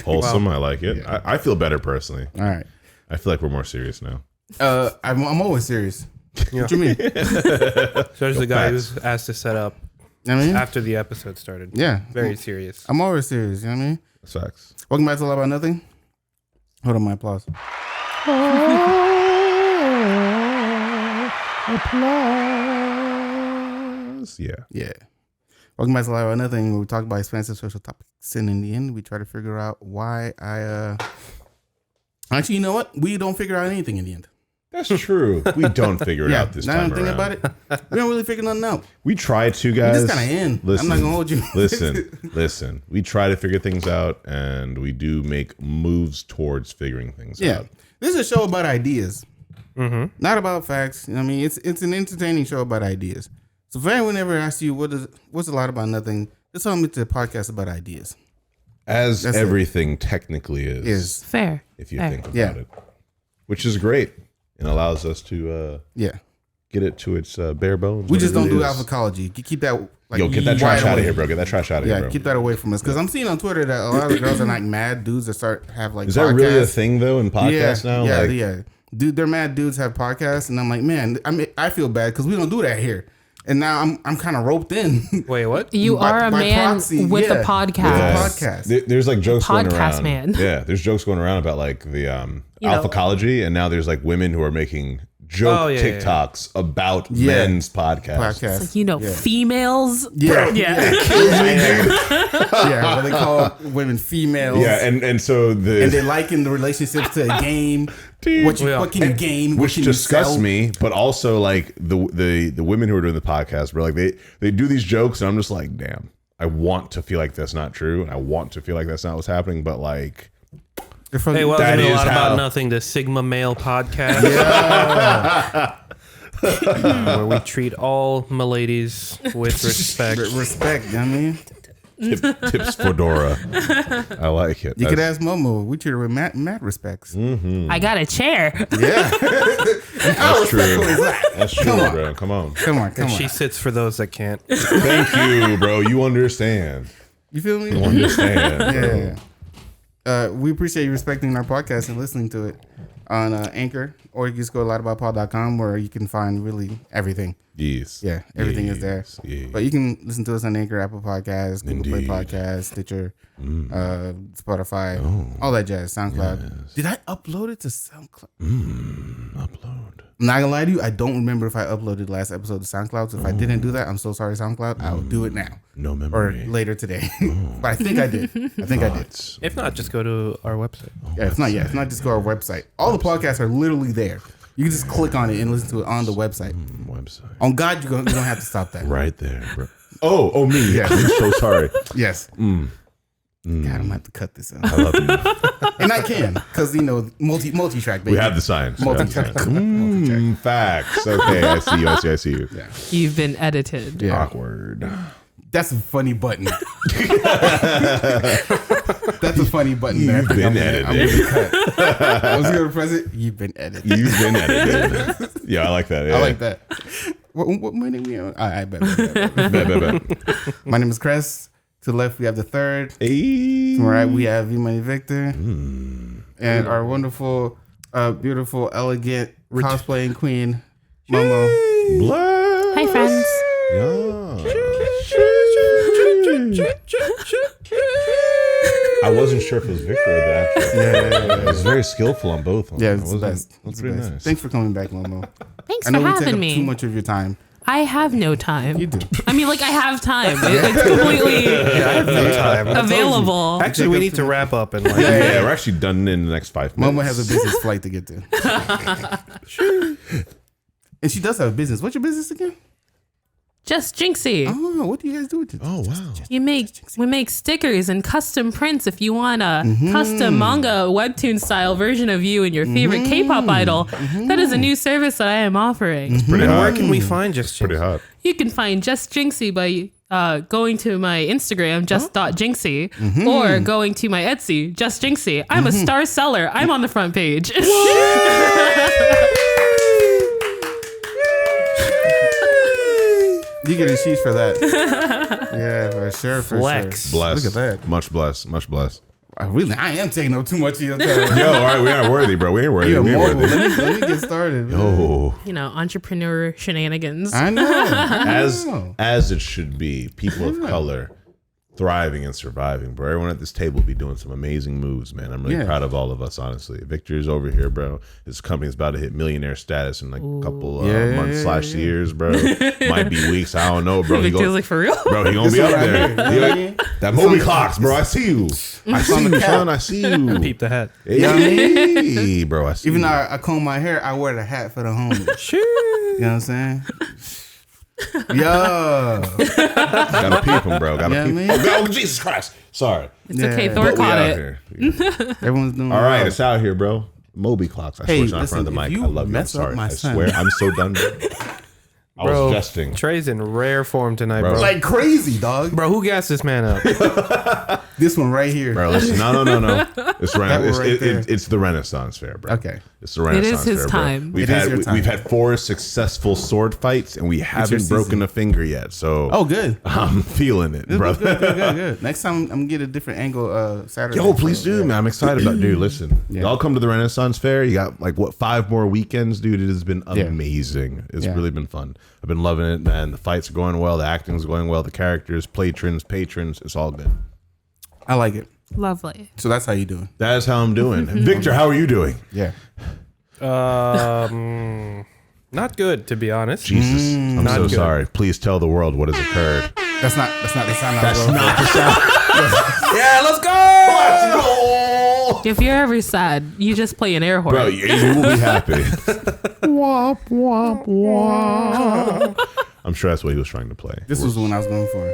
Wholesome. I like it. Yeah. I feel better personally. All right. I feel like we're more serious now. I'm always serious. Yeah. What you mean? So there's the guy who's asked to set up after the episode started. Yeah. Very serious. I'm always serious. You know what I mean? Sucks. Welcome back to All About Nothing. Hold on, my applause. Applause. Yeah. Yeah. Welcome back to All About Nothing, where we talk about expansive social topics, and in the end, we try to figure out why Actually, you know what? We don't figure out anything in the end. That's true. We don't figure it out this time now I'm thinking about it. We don't really figure nothing out. We try to, guys. We just kind of in. Listen, I'm not gonna hold you. listen. We try to figure things out, and we do make moves towards figuring things out. This is a show about ideas, not about facts. You know what I mean, it's an entertaining show about ideas. So if anyone ever asks you what's a lot about nothing, just tell them it's a podcast about ideas. As that's everything technically is fair if you think about it, which is great and allows us to get it to its bare bones. We just don't do alphacology. Keep that get that trash out of here, bro. Get that trash out of here, bro. Keep that away from us, because I'm seeing on Twitter that a lot of the girls are like mad dudes that have like. Is that really a thing though in podcasts now? Yeah. Dude, they're mad dudes have podcasts, and I'm like, man, I feel bad because we don't do that here. And now I'm kind of roped in. Wait, what? You are a man with a podcast. There's like jokes going around. Podcast man. Yeah, there's jokes going around about like the alphacology, and now there's like women who are making joke TikToks about men's podcasts. It's like, females. Yeah. What they call women females. Yeah, and so they liken the relationships to a game. Dude, what can you gain? Which disgusts me, but also like the women who are doing the podcast, bro, like they do these jokes, and I'm just like, damn, I want to feel like that's not true, and I want to feel like that's not what's happening, but like. Hey, welcome to A Lot About Nothing, the Sigma Male podcast. Where we treat all miladies with respect. Respect, you know what I mean? Tips Fedora. I like it. You could ask Momo. We treat her with mad respects. Mm-hmm. I got a chair. Yeah. That's true. That's true, bro. Come on. She sits for those that can't. Thank you, bro. You understand. You feel me? You understand. Yeah. We appreciate you respecting our podcast and listening to it on Anchor, or you just go to lotaboutpod.com, where you can find really everything. Yes. Yeah, everything is there. Yes. But you can listen to us on Anchor, Apple Podcasts, Google Play Podcasts, Stitcher, Spotify, all that jazz, SoundCloud. Yes. Did I upload it to SoundCloud? Upload. I'm not gonna lie to you, I don't remember if I uploaded last episode to SoundCloud. So if I didn't do that, I'm so sorry, SoundCloud. I will do it now. No memory. Or later today. But I think I did. If not, just go to our website. If not, just go to our website. All the podcasts are literally there. You can just click on it and listen to it on the website. On God, you don't have to stop that. Right there, bro. Oh, me. Yeah. I'm so sorry. Yes. God, I'm gonna have to cut this out. I love you. And I can, because multi-track, baby. We have the signs. Multi-track. Facts. Okay, I see you. Yeah. You've been edited. Yeah. Awkward. That's a funny button. That's a funny button. You've been edited. I was going to press it. You've been edited. You've been edited. Yeah, I like that. Yeah. I like that. What my name we on? I bet. My name is Cress. To the left, we have the third. Hey. To the right, we have V-Money Victor. And our wonderful, beautiful, elegant cosplaying queen, Momo. Hi, friends. I wasn't sure if it was Victor or the actor. Yeah. It was very skillful on both of them. Yeah, it's the best. That's pretty nice. Thanks for coming back, Momo. Thanks for having me. I know we take up too much of your time. I have no time. You do. I mean, like, I have time. It's completely I have no time. available. Actually, we need to wrap up and we're actually done in the next 5 minutes. Momo has a business flight to get to. And she does have a business. What's your business again? Just Jinxie. Oh, what do you guys do with it? Oh, wow. We make stickers and custom prints. If you want a custom manga webtoon style version of you and your favorite K-pop idol, that is a new service that I am offering. It's pretty hot. Where can we find Just Jinxie? Pretty hot. You can find Just Jinxie by going to my Instagram, just.jinxie, or going to my Etsy, Just Jinxie. I'm a star seller. I'm on the front page. You get a sheet for that. Yeah, for sure. Flex. Bless. Look at that. Much bless. I am taking up too much of your time. Yo, all right, we ain't worthy, bro. We ain't worthy. You're We ain't mobile. worthy. Let me get started. Yo, Entrepreneur shenanigans. I know. as it should be. People of color thriving and surviving, bro. Everyone at this table be doing some amazing moves, man. I'm really proud of all of us, honestly. Victor's over here, bro. His company's about to hit millionaire status in like a couple months / years, bro. Might be weeks. I don't know, bro. Victor's like, for real? Bro, he gonna be up there. That Moby Clocks, bro. I see you. I see you, son. I see you. Peep the hat. Hey, bro. I see Even you. though I comb my hair, I wear the hat for the homies. Sure. You know what I'm saying? Yo. Gotta peep him, bro. Gotta peep him. I mean? Oh, Jesus Christ. Sorry. It's okay. Yeah. Thor But we caught out it. here. Everyone's doing All right, well. it's out here, bro. Moby Clocks. I Hey, switched on front of the listen, mic. if I you love you. I'm mess up sorry. my I son- swear. I'm so done. I was jesting. Trey's in rare form tonight, bro. Like crazy, dog. Bro, who gassed this man up? This one right here. Bro, listen. No. It's, one right there. it's the Renaissance Fair, bro. Okay. It's the Renaissance his Fair, time. bro. It is your time. We've had 4 successful sword fights, and we haven't broken a finger yet. So Oh, good. I'm feeling it, brother. Good. Next time I'm gonna get a different angle. Saturday. Yo, please do, man. I'm excited about, dude. Listen, Yeah. y'all come to the Renaissance Fair. You got like 5 more weekends, dude. It has been amazing. It's Yeah. really been fun. I've been loving it, man. The fights are going well. The acting's going well. The characters, patrons. It's all good. I like it. Lovely. So that's how you doing? That is how I'm doing. Victor, how are you doing? Yeah. Not good, to be honest. Jesus, I'm Not so good. sorry. Please tell the world what has occurred. That's not the sound. That's not the sound. Yeah, let's go. If you're ever sad, you just play an air horn. Bro, you will be happy. Womp, womp, womp. I'm sure that's what he was trying to play. This was the one I was going for.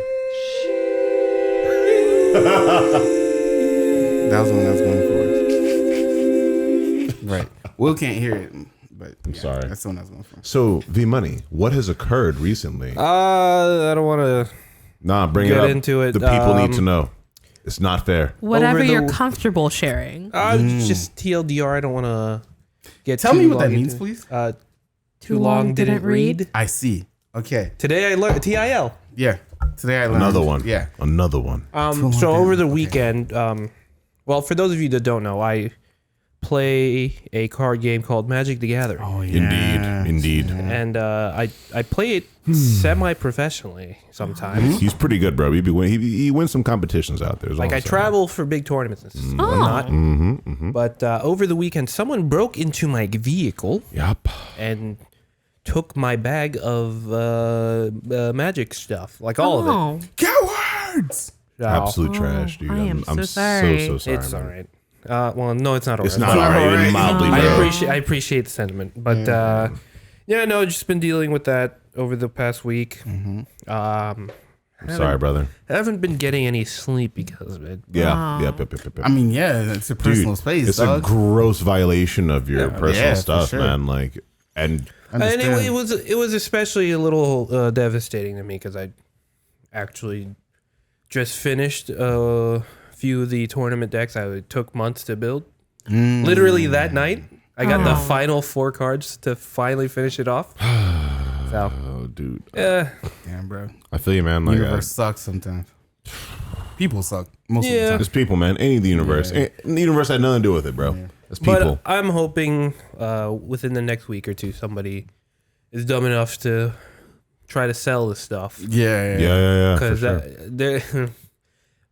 That was the one I was going for. Right. Will can't hear it, but I'm sorry. That's the one I was going for. So, V Money, what has occurred recently? I don't want to. Bring get it up. into it. The people need to know. It's not fair. Whatever over the- you're comfortable sharing. Just TLDR. I don't want to get. Tell too me what that long means, into- please. Too long didn't read. I see. Okay. Today I learned TIL. Yeah. Today I learned Another one. Yeah. Another one. So over the weekend, well, for those of you that don't know, I play a card game called Magic the Gathering. Oh yeah. Indeed. And I play it semi-professionally sometimes. He's pretty good, bro. He wins some competitions out there. Like I travel for big tournaments and whatnot. But over the weekend, someone broke into my vehicle Yup. and took my bag of magic stuff, like all of Oh, Cowards. it. Absolute trash, dude. I am so I'm sorry. so sorry. It's man. all right. Well, no, it's not all right. It's not all right. Even mildly, I bro. appreciate the sentiment, but no, just been dealing with that over the past week. I'm sorry, brother. I haven't been getting any sleep because of it. Yeah. Yep. I mean, yeah, it's a personal Dude, space, it's dog. a gross violation of your personal yeah, for stuff, sure. man. Like, and And Understand. it was especially a little devastating to me because I actually just finished a few of the tournament decks I took months to build. Literally that night, I got the final 4 cards to finally finish it off. So, oh, dude, Damn, bro. I feel you, man. Like, Universe sucks sometimes. People suck most of the Yeah. time. it's people, man. Any of the universe, the universe had nothing to do with it, bro. It's people. but I'm hoping within the next week or two, somebody is dumb enough to try to sell this stuff. Yeah. Yeah. For Because sure.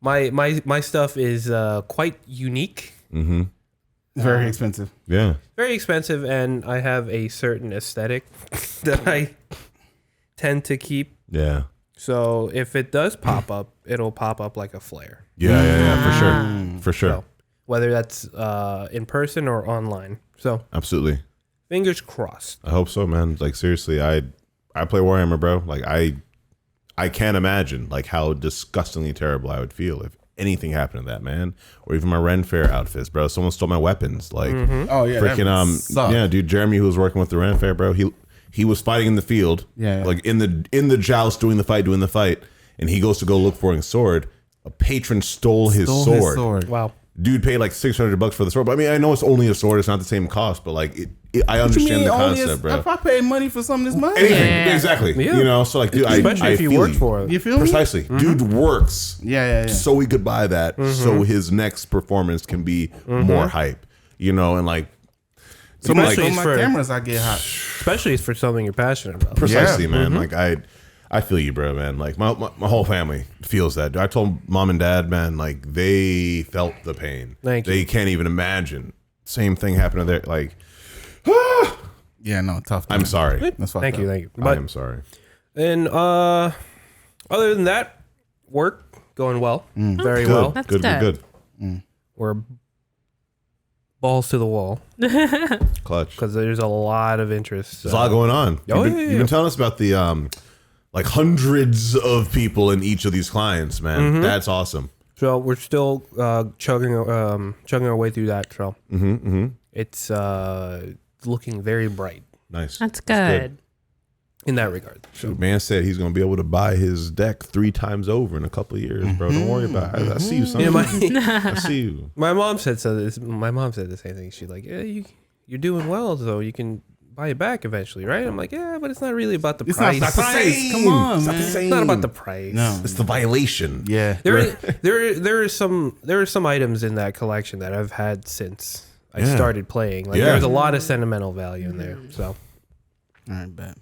my stuff is quite unique, Very expensive. Yeah. very expensive, and I have a certain aesthetic that I tend to keep. Yeah. So if it does pop up, it'll pop up like a flare. Yeah. For sure. For sure. So whether that's in person or online. So Absolutely. fingers crossed. I hope so, man. Like, seriously, I play Warhammer, bro. Like, I can't imagine like how disgustingly terrible I would feel if anything happened to that, man. Or even my Ren Fair outfits, bro. Someone stole my weapons. Like, Oh yeah. that freaking would suck. yeah, dude. Jeremy, who was working with the Ren Fair, bro. He was fighting in the field, Yeah. like in the joust, doing the fight, and he goes to go look for his sword. A patron stole his sword. Wow. dude paid like $600 for the sword. But I mean, I know it's only a sword; it's not the same cost. But like, I understand the concept, bro. If I paid money for something this much, Anything, exactly. Yeah. You know, so like, dude, Especially if you work for it. you feel me? precisely. Dude works, so he could buy that, so his next performance can be more hype. You know, and like, So Especially on it's my for- cameras, I get hot. Especially if it's for something you're passionate about. precisely, man. Like I feel you, bro, man. Like my whole family feels that. I told mom and dad, man, like they felt the pain. Thank you. They can't even imagine. Same thing happened to their like. Yeah, no, tough. I'm sorry. That's fucked Thank you, up. thank you. I But am sorry. and other than that, work going well, very Good. well. That's good. good. We're balls to the wall Clutch. because there's a lot of interest. There's a lot going on. Oh, You've been telling us about the like hundreds of people in each of these clients, man. That's awesome. So we're still chugging our way through that. So it's looking very bright Nice. That's good. in that regard. So Dude, man said he's gonna be able to buy his deck 3 times over in a couple of years, bro. Don't worry about it. I see you, son. yeah, I see you. my mom said so. My mom said the same thing. She's like, "Yeah, you're doing well, so you can buy it back eventually, right?" I'm like, "Yeah, but it's not really about the It's price. not the price. Come on, It's not man. the same. It's not about the price. No. It's the violation. Yeah. There are some items in that collection that I've had since I Yeah. started playing. Like Yeah. there's a lot of sentimental value in there. So, All right, bet.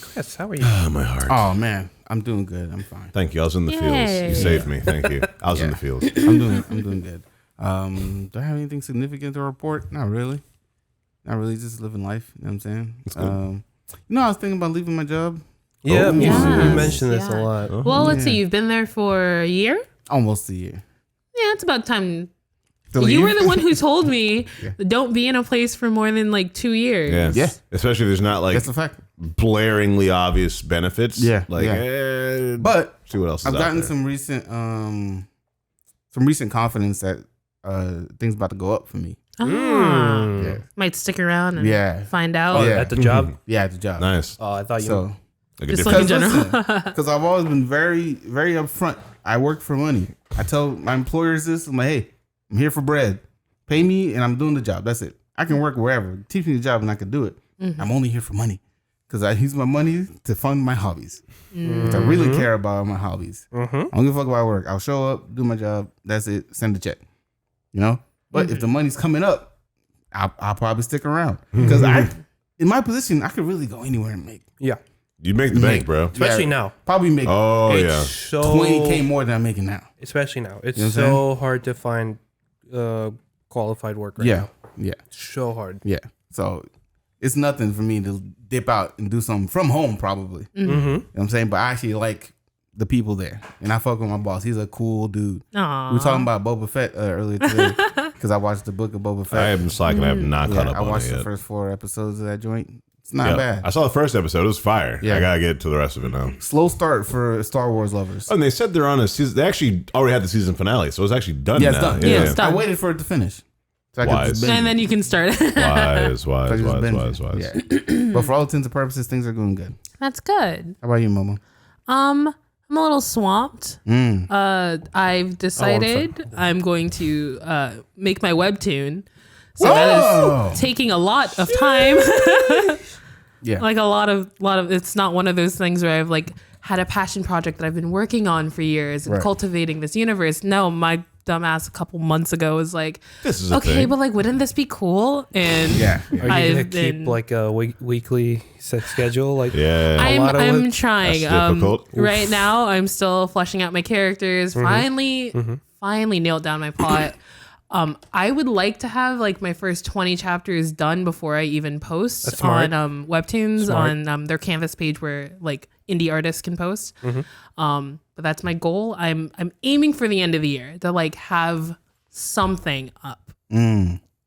Chris, how are you? Oh, my heart. Oh man, I'm doing good. I'm fine. Thank you. I was in the fields. Yay. You saved me. Thank you. I was in the fields. I'm doing good. Do I have anything significant to report? Not really. Not really. Just living life. You know what I'm saying? good. I was thinking about leaving my job. Yeah, Oh. you Yes, mentioned this a yeah. lot. Well, let's see. Yeah. You've been there for a year. Almost a year. Yeah, it's about time. To You leave? were the one who told me don't be in a place for more than like 2 years. Yeah. Yeah. Especially if there's not like That's a fact. blaringly obvious benefits. Yeah, Like, yeah. But see what else is I've out gotten there. some recent confidence that things about to go up for me. Ah. Yeah. Might stick around and Yeah. find out. Oh, Yeah. at the job. Yeah, at the job. Nice. Oh, I thought you. So Like a Just different. like in general. Because I've always been very, very upfront. I work for money. I tell my employers this. I'm like, hey, I'm here for bread. Pay me, and I'm doing the job. That's it. I can work wherever. Teach me the job, and I can do it. I'm only here for money because I use my money to fund my hobbies. Which I really care about my hobbies. I don't give a fuck about work. I'll show up, do my job. That's it. Send the check. You know. But if the money's coming up, I'll probably stick around because in my position, I could really go anywhere and make. Yeah, You make the bank, bro. especially Yeah. now. Probably make Oh, It's yeah. so 20K more than I'm making now. Especially now, it's You know what I'm so hard to find qualified work right now. Yeah. So hard. Yeah. So it's nothing for me to dip out and do something from home, probably. You know what I'm saying? But I actually like the people there. And I fuck with my boss. He's a cool dude. Aw. We were talking about Boba Fett earlier today because I watched the book of Boba I Fett. have been slacking. I have not caught Yeah, up I on watched it the yet. first 4 episodes of that joint. It's not Yeah. bad. I saw the first episode. It was fire. Yeah. I gotta get to the rest of it now. Slow start for Star Wars lovers. And they said they're on a season. They actually already had the season finale, so it's actually done Yeah, now. it's done. Yeah, it's done. I waited for it to finish. So I Wise. just binge And it. then you can start. Wise. So I just binge it. Yeah. Yeah. But for all intents and purposes, things are going good. That's good. How about you, Momo? I'm a little swamped. I've decided I'm going to make my webtoon. So that is taking a lot of time. Yeah. Like a lot of it's not one of those things where I've like had a passion project that I've been working on for years and Right. cultivating this universe. No, my dumbass a couple months ago was like, This is a okay, thing. but like, wouldn't this be cool? And Yeah. Are you gonna I've keep been like a weekly set schedule? Like Yeah. lot of I'm it? trying. That's difficult. Right now, I'm still fleshing out my characters. Finally nailed down my plot. I would like to have like my first 20 chapters done before I even post That's smart. on Webtoons Smart. on their Canvas page where like indie artists can post. But that's my goal. I'm aiming for the end of the year to like have something up.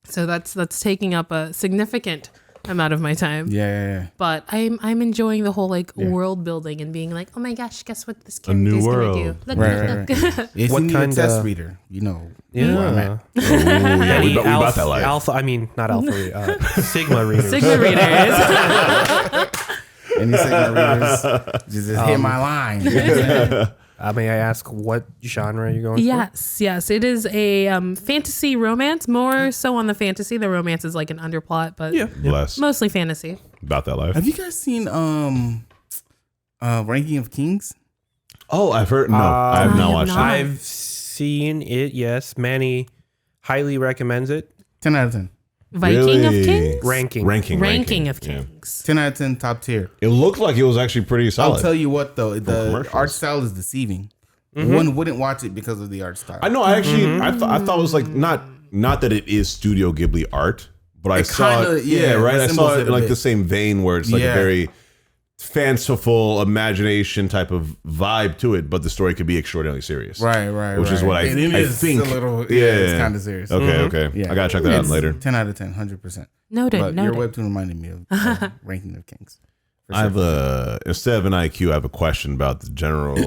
So that's taking up a significant amount of my time. Yeah. But I'm enjoying the whole like world building and being like, oh my gosh, guess what this new character is gonna world. do? Look, Right, look. If What you need kind a test of- reader, you know. yeah. where I'm at. yeah, we bought that life. Alpha. I mean, not alpha. Sigma readers. Sigma readers. Any Sigma readers, just hit my line. You know what I'm saying? May I ask what genre you're going for? Yes. It is a fantasy romance, more so on the fantasy. The romance is like an underplot, but Bless. mostly fantasy. About that life. Have you guys seen Ranking of Kings? Oh, I've heard. No, I have not watched it. I've seen it, yes. Manny highly recommends it. 10 out of 10. Viking of Really? Kings? Ranking of Yeah. Kings. 10 out of 10, top tier. It looked like it was actually pretty solid. I'll tell you what, though, the commercials. art style is deceiving. One wouldn't watch it because of the art style. I know. I actually, I thought it was like not that it is Studio Ghibli art, but I saw kinda, it. Yeah, right. I saw resembles it it in a like bit. the same vein where it's like a Yeah. very fanciful imagination type of vibe to it, but the story could be extraordinarily serious. Right. Which is what And it I is think. a little, Yeah. it's kind of serious. Okay. Yeah. I gotta check that out It's later. 10 out of 10, 100%. Noted. But your Noted. webtoon reminded me of Ranking of Kings. For I have sure. instead of an IQ, I have a question about the general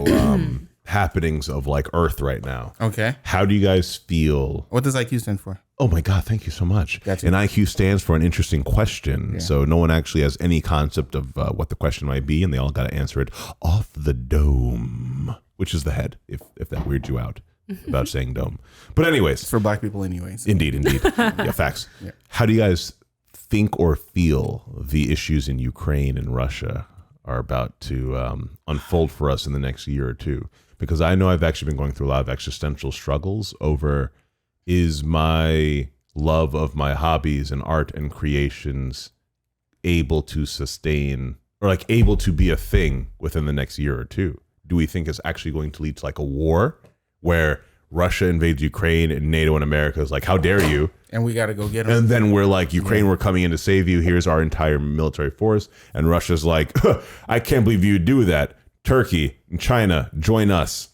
happenings of like Earth right now. Okay. How do you guys feel? What does IQ stand for? Oh my God, thank you so much. Gotcha. And IQ stands for an interesting question. So no one actually has any concept of what the question might be, and they all got to answer it off the dome, which is the head, if that weirds you out about saying dome. But anyways, For black people anyways. indeed. Yeah, facts. How do you guys think or feel the issues in Ukraine and Russia are about to unfold for us in the next year or two? Because I know I've actually been going through a lot of existential struggles over, is my love of my hobbies and art and creations able to sustain or like able to be a thing within the next year or two? Do we think it's actually going to lead to like a war where Russia invades Ukraine and NATO and America is like, how dare you? And we got to go get them. And then we're like, Ukraine, we're coming in to save you. Here's our entire military force. And Russia's like, I can't believe you do that. Turkey and China, join us.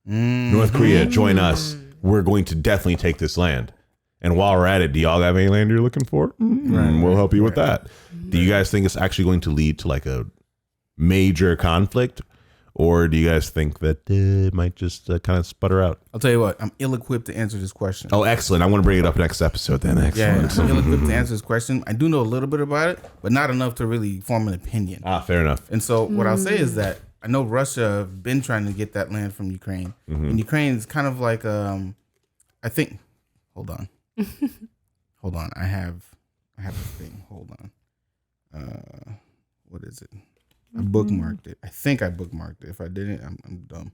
North Korea, join us. We're going to definitely take this land. And while we're at it, do y'all have any land you're looking for? We'll help you with that. Do you guys think it's actually going to lead to like a major conflict? Or do you guys think that it might just kind of sputter out? I'll tell you what, I'm ill-equipped to answer this question. Oh, excellent. I want to bring it up next episode then. Yeah, Excellent. I'm ill-equipped to answer this question. I do know a little bit about it, but not enough to really form an opinion. Fair enough. And so what I'll say is that I know Russia have been trying to get that land from Ukraine. And Ukraine is kind of like, I think, hold on. Hold on. I have a thing. Hold on. What is it? I bookmarked it. I think I bookmarked it. If I didn't, I'm dumb.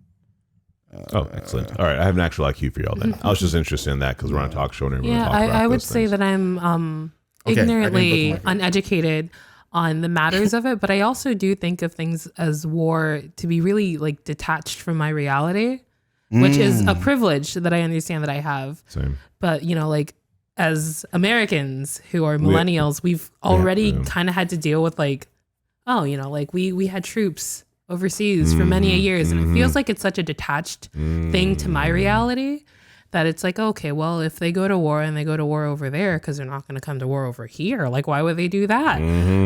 Excellent. All right. I have an actual IQ for y'all then. I was just interested in that because we're on a talk show and everyone talks about I would those say things. that I'm Okay, I didn't ignorantly bookmark it. uneducated on the matters of it, but I also do think of things as war to be really like detached from my reality, which is a privilege that I understand that I have. Same. But like as Americans who are millennials, we've already kind of had to deal with like, like we had troops overseas for many years, and it feels like it's such a detached thing to my reality that it's like, okay, well, if they go to war and they go to war over there because they're not going to come to war over here, like why would they do that?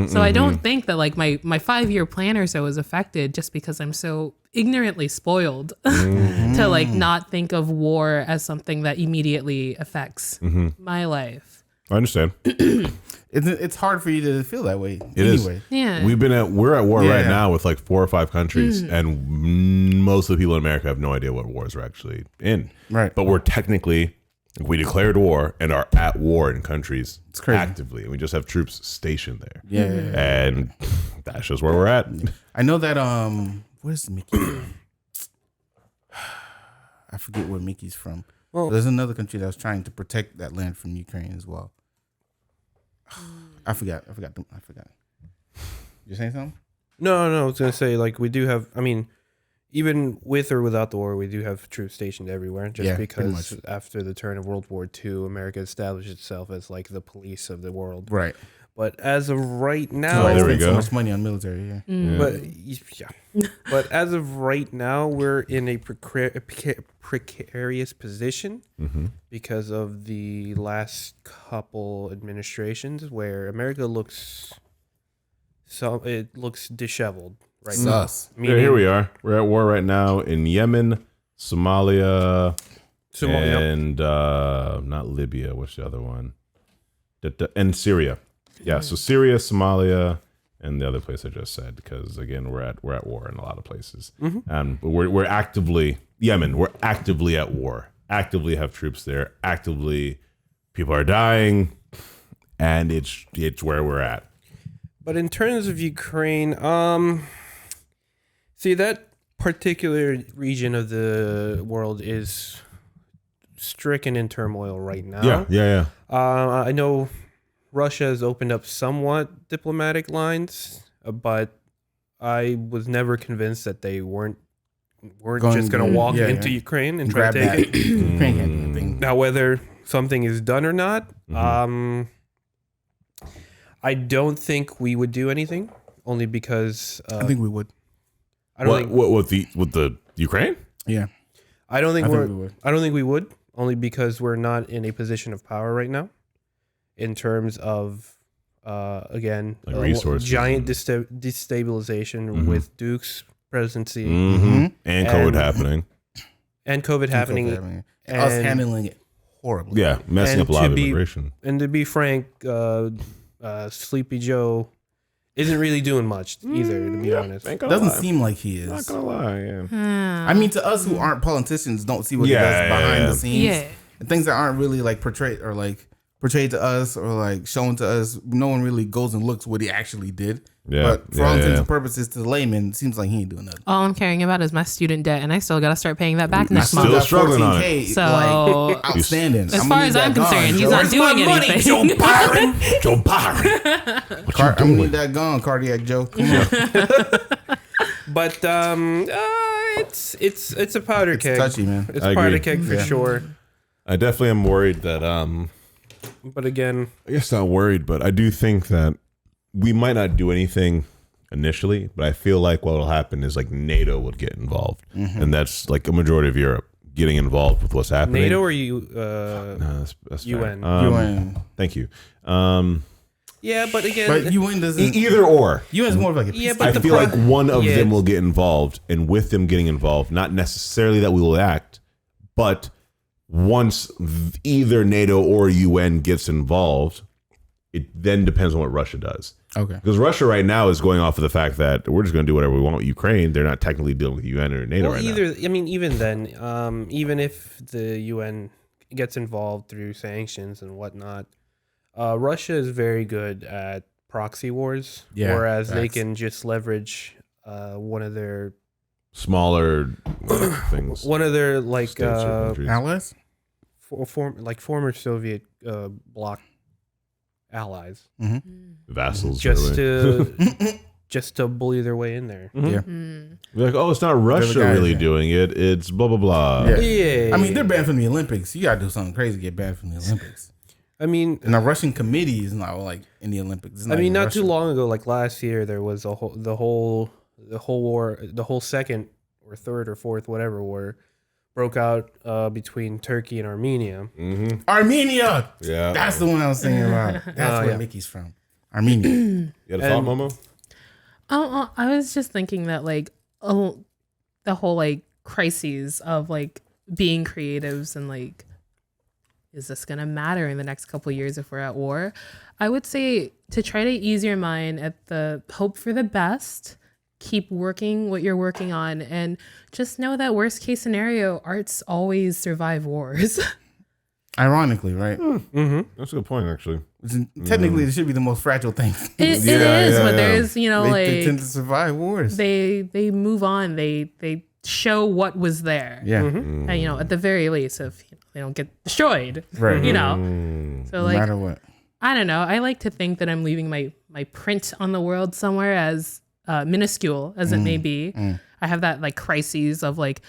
So I don't think that like my 5-year plan or so is affected just because I'm so ignorantly spoiled to like not think of war as something that immediately affects my life. I understand. It's hard for you to feel that way. It is. anyway. Yeah. We're at war right Yeah. now with like 4 or 5 countries, and most of the people in America have no idea what wars are actually in. Right. But we're technically, we declared war and are at war in countries crazy. actively. And we just have troops stationed there. Yeah. And that's just where we're at. I know that where's Mickey from? I forget where Mickey's from. Well- There's another country that was trying to protect that land from Ukraine as well. I forgot. You saying something? No, I was gonna say like we do have. I mean, even with or without the war, we do have troops stationed everywhere. Just Yeah, pretty because much. after the turn of World War II, America established itself as like the police of the world. Right. But as of right That's now, why I there we spend so go. much money on military. Yeah. but as of right now, we're in a precarious position because of the last couple administrations where America looks disheveled right now. Sus. Here we are. We're at war right now in Yemen, Somalia, and not Libya. What's the other one? And Syria. Yeah, so Syria, Somalia, and the other place I just said, because again, we're at war in a lot of places. But we're actively Yemen. We're actively at war. Actively have troops there. Actively, people are dying, and it's where we're at. But in terms of Ukraine, see, that particular region of the world is stricken in turmoil right now. Yeah. I know Russia has opened up somewhat diplomatic lines, but I was never convinced that they weren't just going to walk into Ukraine and try to take it. Ukraine can't do anything. Now, whether something is done or not, I don't think we would do anything, only because I think we would. I don't think with the Ukraine? Yeah. I don't think I think we're. we would. I don't think we would, only because we're not in a position of power right now, in terms of, again, Like resources giant destabilization with Duke's presidency And COVID happening. and COVID happening. And us and- handling it horribly. Yeah, messing And up a lot to of be- immigration. And to be frank, Sleepy Joe isn't really doing much either, to be honest. Doesn't seem like he is. Not gonna lie, yeah. I mean, to us who aren't politicians, don't see what he Yeah, does behind yeah. the scenes. Yeah. And things that aren't really like portrayed to us or like shown to us. No one really goes and looks what he actually did. Yeah, But for all intents yeah. and purposes, to the layman, it seems like he ain't doing nothing. All I'm caring about is my student debt, and I still got to start paying that back next still month. struggling on it. 14K, So- like, outstanding. As far as I'm concerned, he's not doing anything. Joe Byron. Joe Byron. I'm gonna need that gone, Cardiac Joe. Come on. But it's a powder keg. touchy, man. It's I a powder agree. keg for sure. I definitely am worried that But again, I guess not worried, but I do think that we might not do anything initially, but I feel like what will happen is like NATO would get involved, and that's like a majority of Europe getting involved with what's happening. NATO or you? No, that's UN. fair. UN. Thank you. Yeah, but again, But UN doesn't. Either or. UN's more of like a Yeah, peacekeeper. but I the feel like one of yeah, them will get involved, and with them getting involved, not necessarily that we will act, but once either NATO or UN gets involved, it then depends on what Russia does. Okay. Because Russia right now is going off of the fact that we're just going to do whatever we want with Ukraine. They're not technically dealing with UN or NATO well, right now. either. I mean, even then, even if the UN gets involved through sanctions and whatnot, Russia is very good at proxy wars, Yeah, whereas they facts. can just leverage one of their Smaller things. like States or countries. Allies? former Soviet bloc allies, Vassals. just really. to bully their way in there. Yeah. Be like, oh, it's not Russia guys, really yeah. doing it. It's blah, blah, blah. Yeah. Yeah, I mean, they're banned from the Olympics. You gotta do something crazy to get banned from the Olympics. I mean, And a Russian committee is not like in the Olympics. It's I mean, even not Russia. too long ago, like last year, there was the whole war, the whole second or third or fourth, whatever war, broke out between Turkey and Armenia. Armenia. Yeah. That's the one I was thinking about. That's where yeah. Mickey's from. Armenia. You got a thought, And- Momo? Oh, I was just thinking that like the whole like crises of like being creatives and like, is this gonna matter in the next couple of years if we're at war? I would say to try to ease your mind at the hope for the best, keep working what you're working on, and just know that worst case scenario, arts always survive wars. Ironically, right? That's a good point, actually. Technically, it should be the most fragile thing. It is, yeah, but yeah. there's They tend like to survive wars. they move on. They show what was there. Yeah. And at the very least, if they don't get destroyed, Right. So No like matter what. I don't know. I like to think that I'm leaving my print on the world somewhere, as minuscule as it may be. I have that like crises of like,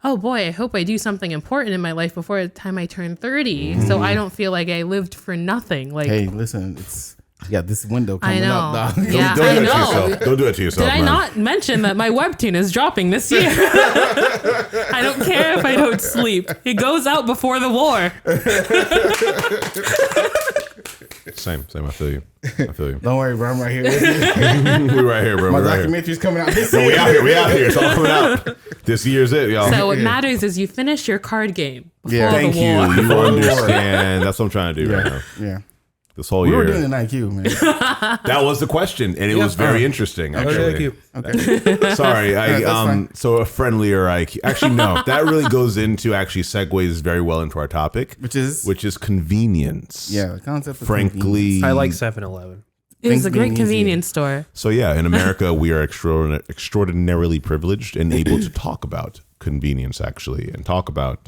oh boy, I hope I do something important in my life before the time I turn 30, so I don't feel like I lived for nothing. Like, Hey, listen, it's you got this window I coming know. up, dog. Yeah, Don't I do that to know. yourself. Don't do it to yourself, Did I man. not mention that my webtoon is dropping this year? I don't care if I don't sleep. It goes out before the war. Same. I feel you. Don't worry, bro. I'm right here with you. We're right here, bro. My We're right here. documentary's coming out this No, year. we out here. It's all coming out. This year's it, y'all. So what matters is you finish your card game before Yeah. the Thank war. you. You understand. That's what I'm trying to do right now. Yeah. This whole We year. were doing an IQ, man. That was the question, and it was very interesting. Actually, Okay. sorry, that's fine. so a friendlier IQ. Actually, no, that really goes into segues very well into our topic, Which is convenience. the concept of Frankly, convenience. I like 7-Eleven. It is a being great easier. convenience store. So yeah, in America, we are extraordinarily privileged and able to talk about convenience actually, and talk about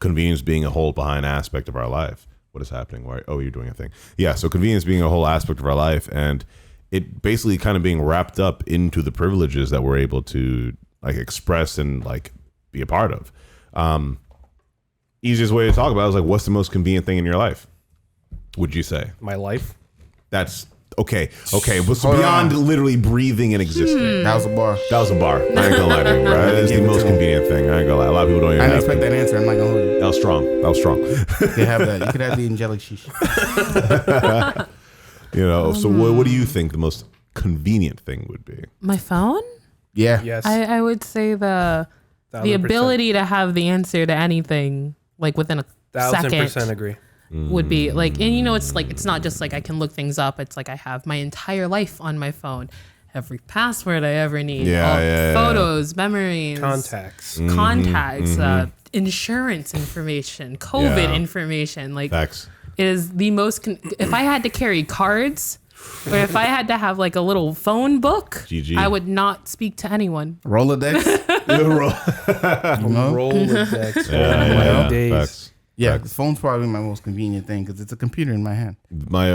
convenience being a whole behind aspect of our life. What is happening? Why? Oh, you're doing a thing. Yeah. So convenience being a whole aspect of our life, and it basically kind of being wrapped up into the privileges that we're able to like express and like be a part of. Easiest way to talk about it is like, what's the most convenient thing in your life? Would you say? My life. That's okay. Okay, but so beyond literally breathing and existing. That was a bar. That was a bar. I ain't gonna lie to you, bro. That is the most convenient thing. I ain't gonna lie. A lot of people don't even I didn't have expect that answer. I'm not gonna hold you. That was strong. That was strong. You could have that. You could have the angelic sheesh. You know, so what do you think the most convenient thing would be? My phone? Yeah. Yes. I would say the 1000%. ability to have the answer to anything like within a 1000% second agree. would be like, and you know, it's like, it's not just like I can look things up. It's like I have my entire life on my phone, every password I ever need, Yeah, all yeah, photos, memories, Contacts. contacts, insurance information, COVID Yeah. information. Like Facts. it is the most, if I had to carry cards or if I had to have like a little phone book, GG. I would not speak to anyone. Rolodex. No? Rolodex. Yeah, days. facts. Yeah, the phone's probably my most convenient thing because it's a computer in my hand. My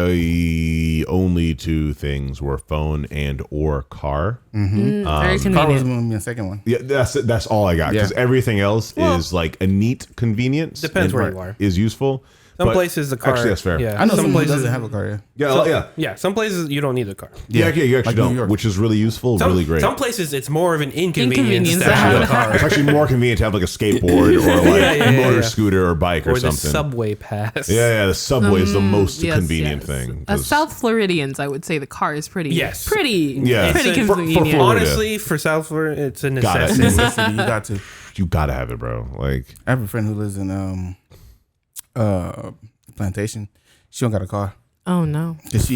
only two things were phone and or car. Very Car was convenient. going to be the second one. Yeah, that's all I got because Yeah. everything else is like a neat convenience. Depends and where you are. Is useful. Some But- places the car. Actually, that's fair. Yeah. I know some someone who places doesn't have a car. Yeah. Yeah. Some places you don't need a car. You actually Like New don't, York. which is really useful, really great. Some places it's more of an inconvenience Inconvenience to have a car. It's actually more convenient to have like a skateboard or like a motor scooter or bike or Or the something. subway pass. Yeah, the subway is the most Yes, convenient yes. thing. As 'cause- South Floridians, I would say the car is pretty, Yes. pretty, Yeah. pretty It's a- convenient. Florida. Honestly, for South Florida, it's a Got it. necessity. Necessity, you got to. You gotta have it, bro. Like, I have a friend who lives in Plantation. She don't got a car. Oh no. Cause she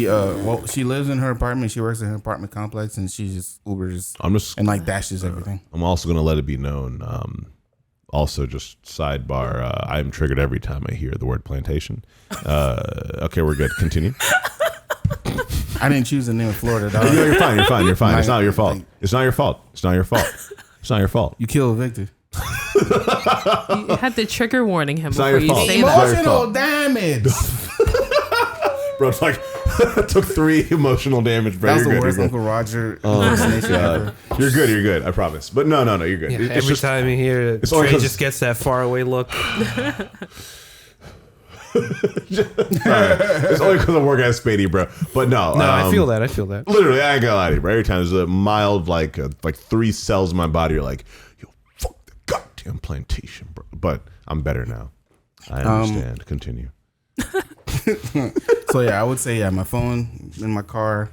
she lives in her apartment. She works in her apartment complex, and she just Ubers I'm just, and like dashes everything. I'm also gonna let it be known. Also, just sidebar, I'm triggered every time I hear the word plantation. Okay, we're good. Continue. I didn't choose the name of Florida, dog. No, you're fine. You're fine. You're fine. It's not your fault. Like- It's not your fault. It's not your fault. It's not your fault. You killed Victor. You had to trigger warning him not before your you fault. say It's that. your Emotional fault. damage. Bro, it's like took 3 emotional damage, bro. That was You're the good. worst You're Uncle Roger impersonation ever. good. You're good. You're good. I promise. But no, you're good. Yeah, It's every just- time you hear it, only Trey 'cause- just gets that faraway look. It's only because I'm working at Spady, bro. But no, No, I feel that. I feel that. Literally, I ain't gonna lie to you, bro. Every time there's a mild, like 3 cells in my body, you're like, yo, fuck the goddamn plantation, bro. But I'm better now. I understand. Continue. So yeah, I would say my phone in my car.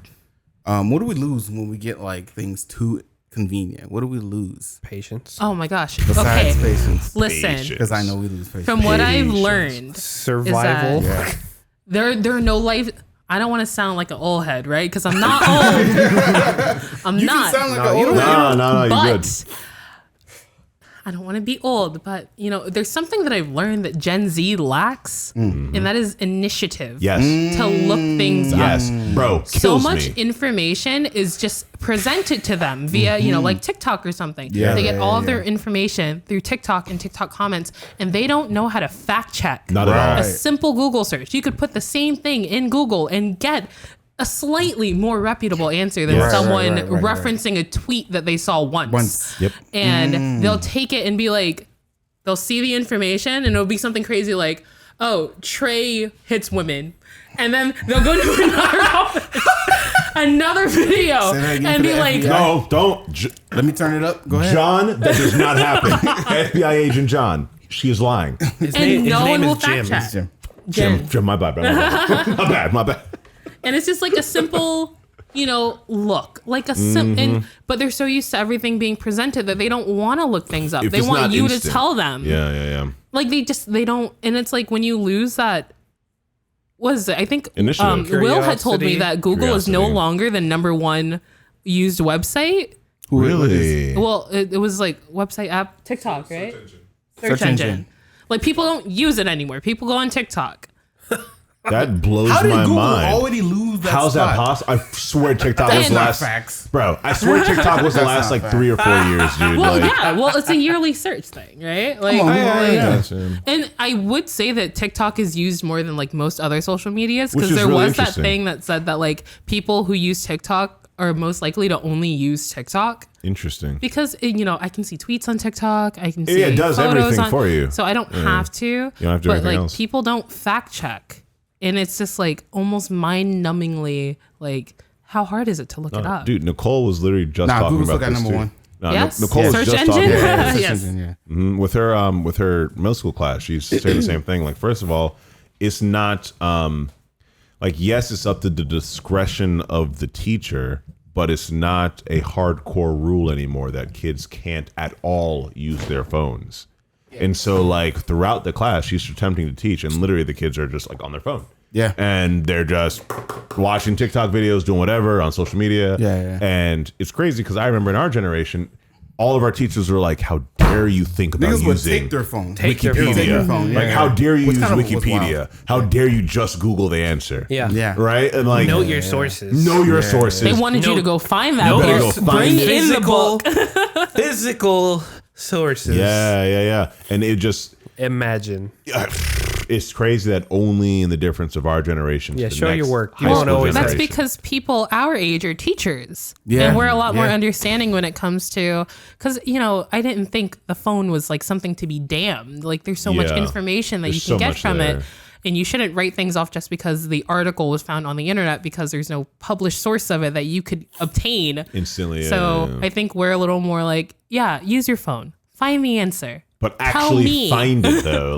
What do we lose when we get like things too convenient? What do we lose Patience. Oh my gosh. besides Okay. patience? Listen, Because I know we lose patience. from what I've Patience. learned, Survival. Yeah. there are no life. I don't want to sound like an old head, right? Because I'm not old. I'm You not. can sound like No, an you old don't. man. No, you're good. But I don't want to be old, but you know, there's something that I've learned that Gen Z lacks, and that is initiative. Yes. To look things up. Yes, bro. So Kills much me. information is just presented to them via, you know, like TikTok or something. Yeah, they get yeah, all of yeah. their information through TikTok and TikTok comments, and they don't know how to fact check. Not at all. Right. A simple Google search. You could put the same thing in Google and get a slightly more reputable answer than Right, someone right. referencing a tweet that they saw once. Yep. And they'll take it and be like, they'll see the information and it'll be something crazy like, oh, Trey hits women. And then they'll go to another video Say that again and for be the like, FBI. No, don't. Let me turn it up. Go ahead. John, that does not happen. FBI agent John. She is lying. His and his no one will is fact Jim. check. Jim. Jim, my bad. My bad. And it's just like a simple, you know, look, like a but they're so used to everything being presented that they don't want to look things up. If They it's want not you to instant. tell them. Yeah. Like they don't, and it's like when you lose that was it? I think Initiative. Will had told me Curiosity. that Google is no Curiosity. longer the #1 used website. Really? Well, it was like website app TikTok, right? Search Search engine. engine. Like people don't use it anymore. People go on TikTok. That blows How did my Google mind. already lose that How's spot? that possible? I swear TikTok was That's the not last. facts. Bro, I swear TikTok was the That's last not like 3 or 4 years, dude. Well, like, yeah. Well, it's a yearly search thing, right? Like, Come on, yeah. and I would say that TikTok is used more than like most other social medias Which because is there really was that interesting. thing that said that like people who use TikTok are most likely to only use TikTok Interesting. because I can see tweets on TikTok. I can see Yeah, it does photos everything on, for you. so I don't have to. You don't have to do but anything like else. people don't fact check, and it's just like almost mind-numbingly like how hard is it to look it up? Dude, Nicole was literally just Nah, talking Google about still got this. number Dude. one. No, Yes. Nicole was Search just engine? talking Search Yes. engine, yeah. with her middle school class. She's saying the same thing. Like, first of all, it's not like, yes, it's up to the discretion of the teacher, but it's not a hardcore rule anymore that kids can't at all use their phones. And so, like, throughout the class, she's attempting to teach, and literally the kids are just like on their phone. Yeah. And they're just watching TikTok videos, doing whatever on social media. Yeah. And it's crazy because I remember in our generation, all of our teachers were like, "How dare you think about Niggas would using take their phone. Take their phone. Wikipedia? Take their phone, Like, yeah. how dare you Which use kind of was Wikipedia? wild. How dare you just Google the answer? Yeah. Yeah. Right? And like, Note your sources. know your sources. They wanted you No- to go find that no, book, go find bring it. in the book. Physical sources. Yeah. And it just, Imagine. it's crazy that only in the difference of our generation. to Yeah, the show your next work. You high won't school always That's generation. because people our age are teachers. Yeah. And we're a lot more Yeah. understanding when it comes to, because, I didn't think the phone was like something to be damned. Like there's so much Yeah. information that There's you so can get much from there. it. And you shouldn't write things off just because the article was found on the internet because there's no published source of it that you could obtain. Instantly. So yeah. I think we're a little more like, yeah, use your phone. Find the answer. But Tell actually me. find it though,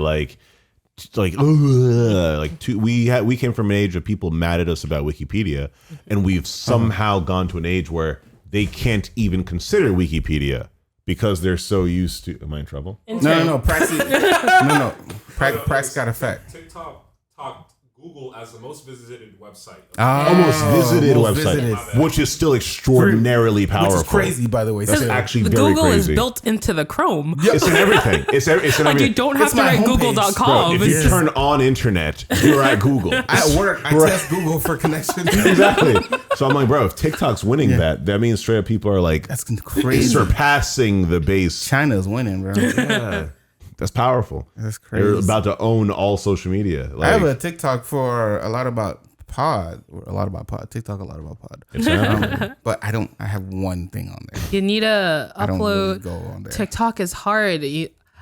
we came from an age of people mad at us about Wikipedia, and we've somehow gone to an age where they can't even consider Wikipedia because they're so used to. Am I in trouble? No. Praxis got a fact. TikTok topped Google as the most visited website. Almost visited most website, visited. which is still extraordinarily powerful. Which is crazy, by the way. That's still. actually very Google crazy. is built into the Chrome. It's in everything. It's in Like everything. you don't have It's to my write homepage. Bro, google.com. if you turn on internet, you're at Google. At work, I test Google for connection. Exactly. So I'm like, bro, if TikTok's winning that means straight up people are like That's crazy. surpassing the base. China's winning, bro. Yeah. That's powerful. That's They're crazy. about to own all social media. I have Like, a TikTok for a lot about pod. TikTok a lot about pod. But I have one thing on there. You need to I don't really upload. go on there. TikTok is hard.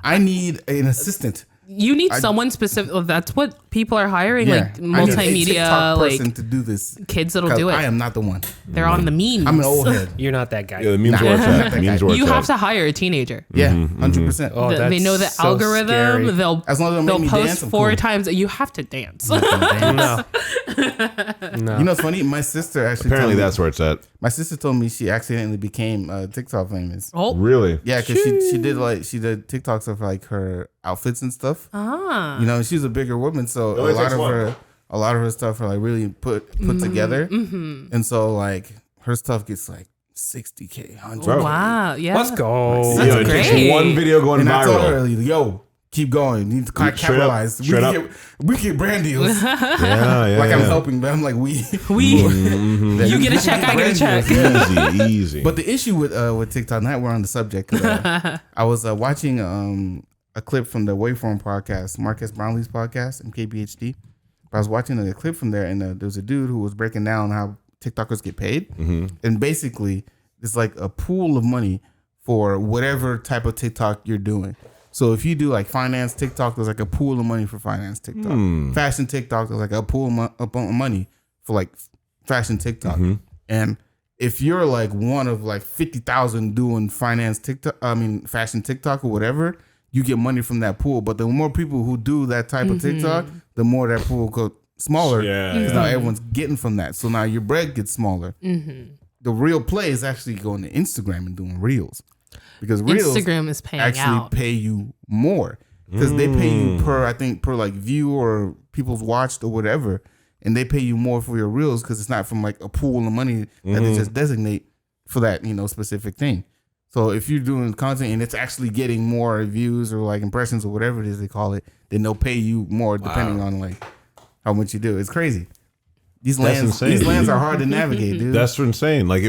I need an assistant. You need someone specific. That's what people are hiring, like I need a multimedia, TikTok person like to do this. kids that'll 'Cause do it. I am not the one. They're on the memes. I'm an old head. You're not that guy. yeah, the memes Nah, where it's I'm not at. that Memes guy. where it's You have at. to hire a teenager. Yeah, 100%. Oh, They that's know the so algorithm. scary. They'll As long as they make they'll me post dance, I'm 4 cool. times. You have to dance. No. You know what's funny? My sister actually Apparently, told me, that's where it's at. my sister told me she accidentally became TikTok famous. Oh, Really? Yeah, because she did TikToks of like her outfits and stuff. ah. You know, she's a bigger woman, so only a lot takes of one. her stuff are like really put together, and so like her stuff gets like 60K, 100. Bro. Wow. Yeah. Let's go. That's Yo, it takes great. one video going And I told her, viral. yo, keep going. You need to Straight up. capitalize. Straight up. We get brand deals. Yeah. Like I'm helping them. Like we You get a check, I get a check. Easy. But the issue with TikTok, now we're on the subject. 'Cause, I was watching a clip from the Waveform podcast, Marcus Brownlee's podcast, and KBHD. But I was watching a clip from there, and there was a dude who was breaking down how TikTokers get paid, and basically it's like a pool of money for whatever type of TikTok you're doing. So if you do like finance TikTok, there's like a pool of money for finance TikTok. Fashion TikTok, there's like a pool of money for like fashion TikTok. And if you're like one of like 50,000 doing finance TikTok, fashion TikTok or whatever, you get money from that pool. But the more people who do that type of TikTok, the more that pool goes smaller. Yeah, Because now everyone's getting from that. So now your bread gets smaller. The real play is actually going to Instagram and doing reels. Because reels Instagram is paying actually out. pay you more. Because they pay you per like view or people's watched or whatever, and they pay you more for your reels because it's not from like a pool of money that they just designate for that, you know, specific thing. So if you're doing content and it's actually getting more views or like impressions or whatever it is they call it, then they'll pay you more depending on like how much you do. It's crazy. These lands are hard to navigate, dude. That's insane. Like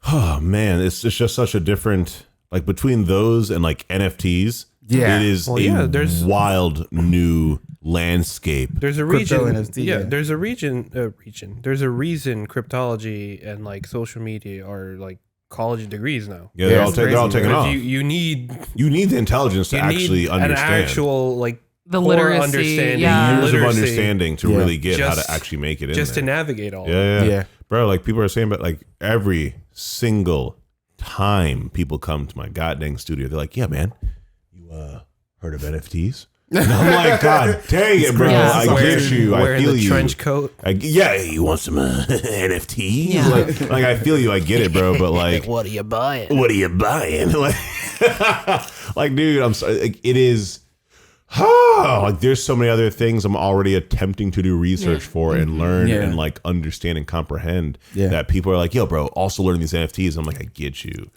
oh man, it's just such a different, like between those and like NFTs. Yeah. It is there's wild new landscape. There's a Crypto region. NFT, yeah, yeah. there's a region. There's a reason cryptology and like social media are like college degrees now. Yeah, they're all taking off. You need The intelligence to actually understand. an actual like The core literacy, understanding, yeah. years of literacy, understanding to really get how Just- to actually make it in just there. to navigate all. Yeah. Bro, like people are saying, but like every single time people come to my goddamn studio, they're like, yeah, man, you heard of NFTs? And I'm like, God dang it, bro. Yeah. I get you. I Wearing feel the you. trench coat. Yeah, you want some NFTs? Yeah. Like I feel you. I get it, bro. But like, What are you buying? what are you buying? Like, dude, I'm sorry. Like, it is. Like there's so many other things I'm already attempting to do research for and learn and like understand and comprehend that people are like, yo, bro, also learning these NFTs. I'm like, I get you.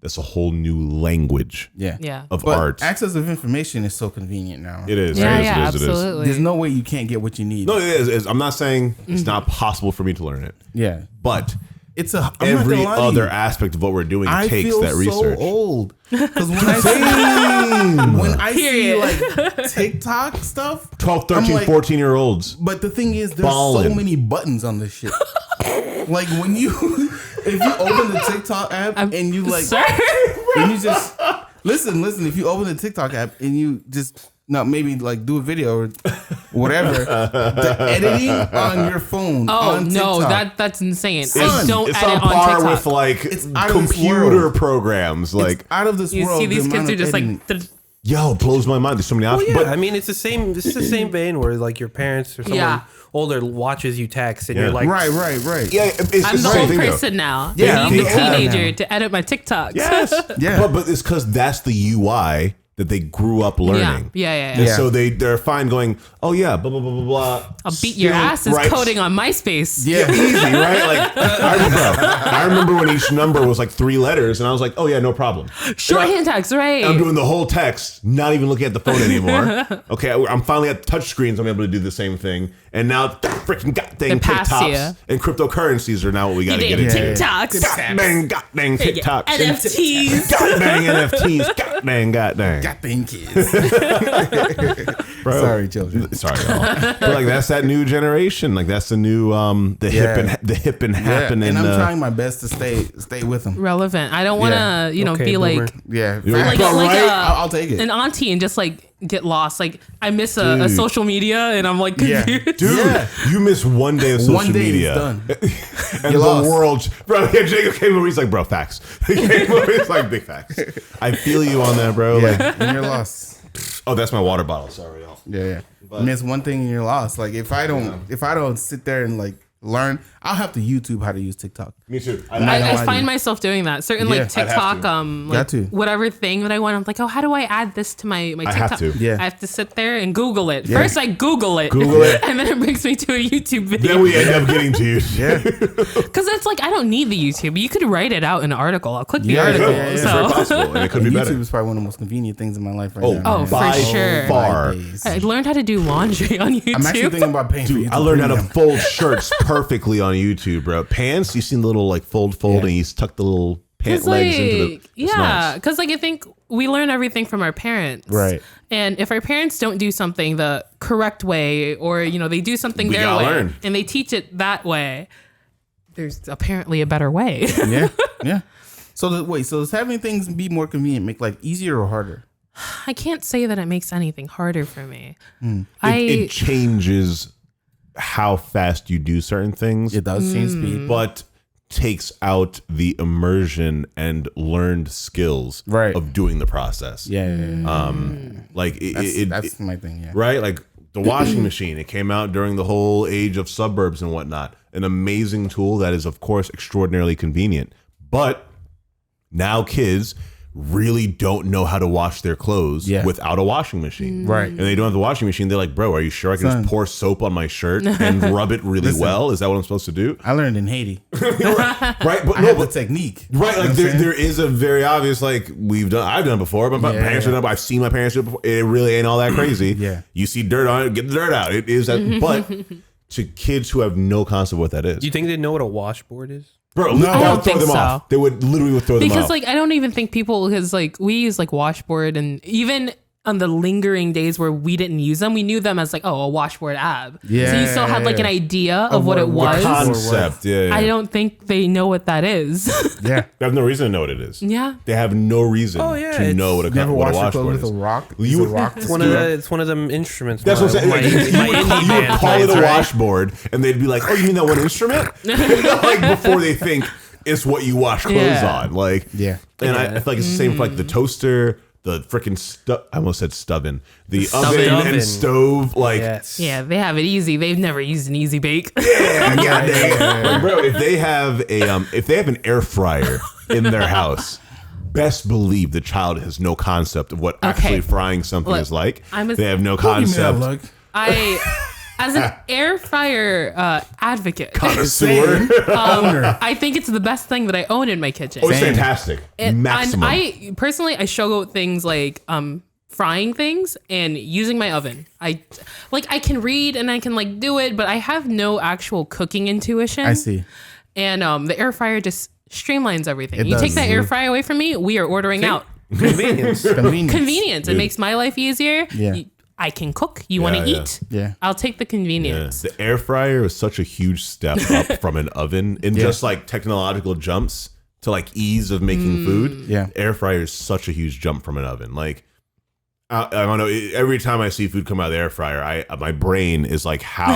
That's a whole new language Yeah. of But art. access of information is so convenient now. It is. Yeah, It is, yeah, it is, it is. absolutely. There's no way you can't get what you need. No, it is. I'm not saying it's not possible for me to learn it, Yeah. but It's I'm not every gonna lie to you. other aspect of what we're doing I takes feel that research. so old because when I see Period. like TikTok stuff, 12, 13, I'm like, 14-year-olds. But the thing is, there's Ballin'. so many buttons on this shit. Like when you, if you open the TikTok app and you like, Sir? and you just listen. If you open the TikTok app and you just maybe like do a video or whatever, the editing on your phone. Oh on no, TikTok, that's insane. Son, I don't It's edit on par on TikTok. with like It's out of this computer world. programs. Like, it's out of this you world. see these the kids amount are of just editing. like, yo, it blows my mind. There's so many Well, options. yeah, But I mean, it's the same. It's the same vein where like your parents or someone Yeah. older watches you text and Yeah. you're like, right. yeah, it's I'm the the same old thing, though. person now. Yeah, I need I'm the the old teenager now. to edit my TikToks. Yes. Yeah. But it's because that's the UI that they grew up learning. Yeah. And so they're fine going, oh yeah, blah blah blah blah blah. I'll beat your ass is Right. coding on MySpace. Yeah. Easy, right? Like I remember when each number was like 3 letters, and I was like, oh yeah, no problem. Shorthand text, right? I'm doing the whole text, not even looking at the phone anymore. Okay, I'm finally at touch screens. I'm able to do the same thing, and now freaking goddamn They pass TikToks you. and cryptocurrencies are now what we got to get into. TikToks. Goddamn TikToks, NFTs. goddamn NFTs, goddamn. Got them kids. Bro. Sorry, children. Sorry, y'all. But like that's that new generation. Like that's the new the hip and happening. And I'm trying my best to stay with them. Relevant. I don't want to, Yeah. Okay, be boomer. like Yeah. like, Bro, like right? I'll take it. an auntie and just like get lost. Like I miss a social media and I'm like Yeah. confused. Dude, Yeah. you miss one day of social One day media. it's done. And You the lost. world, bro. Yeah, Jacob came over. He's like, bro, facts. He came over. He's like, big facts. I feel you on that, bro. Like, Yeah. And you're lost. oh, that's my water bottle. Sorry, y'all. Yeah. Miss one thing and you're lost. Like if I don't sit there and like learn, I'll have to YouTube how to use TikTok. Me too. I don't I like find it. myself doing that. Certain Yeah, like I'd have TikTok, to. like Got to. whatever thing that I want. I'm like, oh, how do I add this to my I TikTok? have to. Yeah. I have to sit there and Google it. Yeah. First, I Google it, and then it brings me to a YouTube video. Then we end up getting to you. Yeah. Because it's like I don't need the YouTube. You could write it out in an article. I'll click the Yeah, article. yeah, yeah. It's very So possible, and it could be YouTube better. is probably one of the most convenient things in my life right Oh, now. Oh, man. for by sure. far. Days. I learned how to do laundry on YouTube. I'm actually thinking about paying for YouTube. I learned how to Premium. fold shirts perfectly on YouTube, bro. Pants, you seen the little like fold, Yeah. and you tuck the little pant It's legs into the. It's yeah, nice. because like I think we learn everything from our parents, Right. And if our parents don't do something the correct way, or they do something We their gotta way, learn. and they teach it that way, there's apparently a better way. Yeah. Yeah. So does having things be more convenient make life easier or harder? I can't say that it makes anything harder for me. It changes how fast you do certain things. It does change speed. But takes out the immersion and learned skills Right. of doing the process. Yeah. Like That's my thing. Yeah. right? Like the washing machine, it came out during the whole age of suburbs and whatnot. An amazing tool that is, of course, extraordinarily convenient. But now kids, really don't know how to wash their clothes without a washing machine. Right. And they don't have the washing machine. They're like, bro, are you sure I can Son. just pour soap on my shirt and rub it really well? Is that what I'm supposed to do? I learned in Haiti. Right. But I have the technique. Right, You know like what I'm saying? there is a very obvious, like I've done it before, but my parents have done it. I've seen my parents do it before. It really ain't all that crazy. Yeah. You see dirt on it, get the dirt out. It is that, but to kids who have no concept of what that is, Do you think they know what a washboard is? bro, No. that I would don't throw think them so. off. They would literally throw them Because off. like I don't even think people, because like we use like washboard, and even on the lingering days where we didn't use them, we knew them as like, oh, a washboard ab. Yeah, So you still had like an idea of what it what was. Concept, yeah. I don't think they know what that is. Yeah. They have no reason to know what it is. Yeah. They have no reason Oh, yeah, to know what a, Never what a wash your washboard clothes is. with a rock. You Use a would- rock. It's one of them instruments. That's what I'm saying. My, Like, my you would indie band call it plays, a right? washboard, and they'd be like, "Oh, you mean that one instrument?" Like before they think it's what you wash clothes Yeah. on. Like, Yeah. And I feel like it's the same for like the toaster, the freaking I almost said stubbin, the oven oven. and stove. Like, Yes. Yeah, they have it easy. They've never used an easy bake. yeah, goddamn. Like, bro, if they have an air fryer in their house. Best believe the child has no concept of what actually frying something Look, is like. I'm a- They have no Don't give me that concept. look. As an air fryer advocate, Connoisseur. I think it's the best thing that I own in my kitchen. Oh, it's fantastic. And Maximum. I personally, I struggle with things like frying things and using my oven. I can read and I can like do it, but I have no actual cooking intuition. I see. And the air fryer just streamlines everything. It You take does. that air fryer away from me, we are ordering out. Convenience. Convenience. It makes my life easier. Yeah. I can cook. You want to Yeah, yeah. eat? Yeah. I'll take the Yeah. convenience. The air fryer is such a huge step up from an oven in just like technological jumps to like ease of making food. Yeah. Air fryer is such a huge jump from an oven. Like, I don't know. Every time I see food come out of the air fryer, my brain is like, how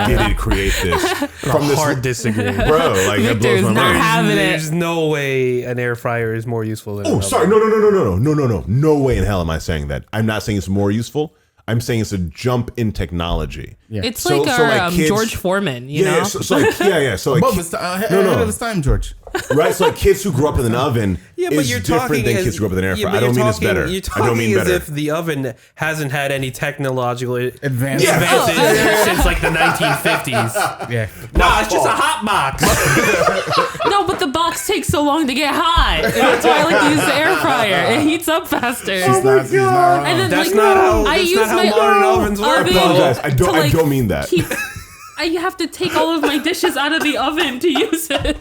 did it create this from this Hard disagree. bro? Like that blows Victor's my not mind. having it. There's no way an air fryer is more useful than. Oh, sorry. No. No way in hell am I saying that. I'm not saying it's more useful. I'm saying it's a jump in technology. Yeah. It's So- like so, our like, kids- George Foreman, you know? So like, So like, Above its ahead of its time, George. right? So like kids who grew up in an oven is different than kids who grew up in an air fryer. I don't mean it's better. You're I don't talking mean as better. if the oven hasn't had any technological Advanced. advances since like the 1950s. Yeah. Nah, it's just a hot box. No, but the box takes so long to get hot. And that's why I like to use the air fryer. It heats up faster. She's not wrong. And then That's like not how- I that's use not how my modern ovens work. oven I apologize. I to, don't- I like, don't mean that. I have to take all of my dishes out of the oven to use it.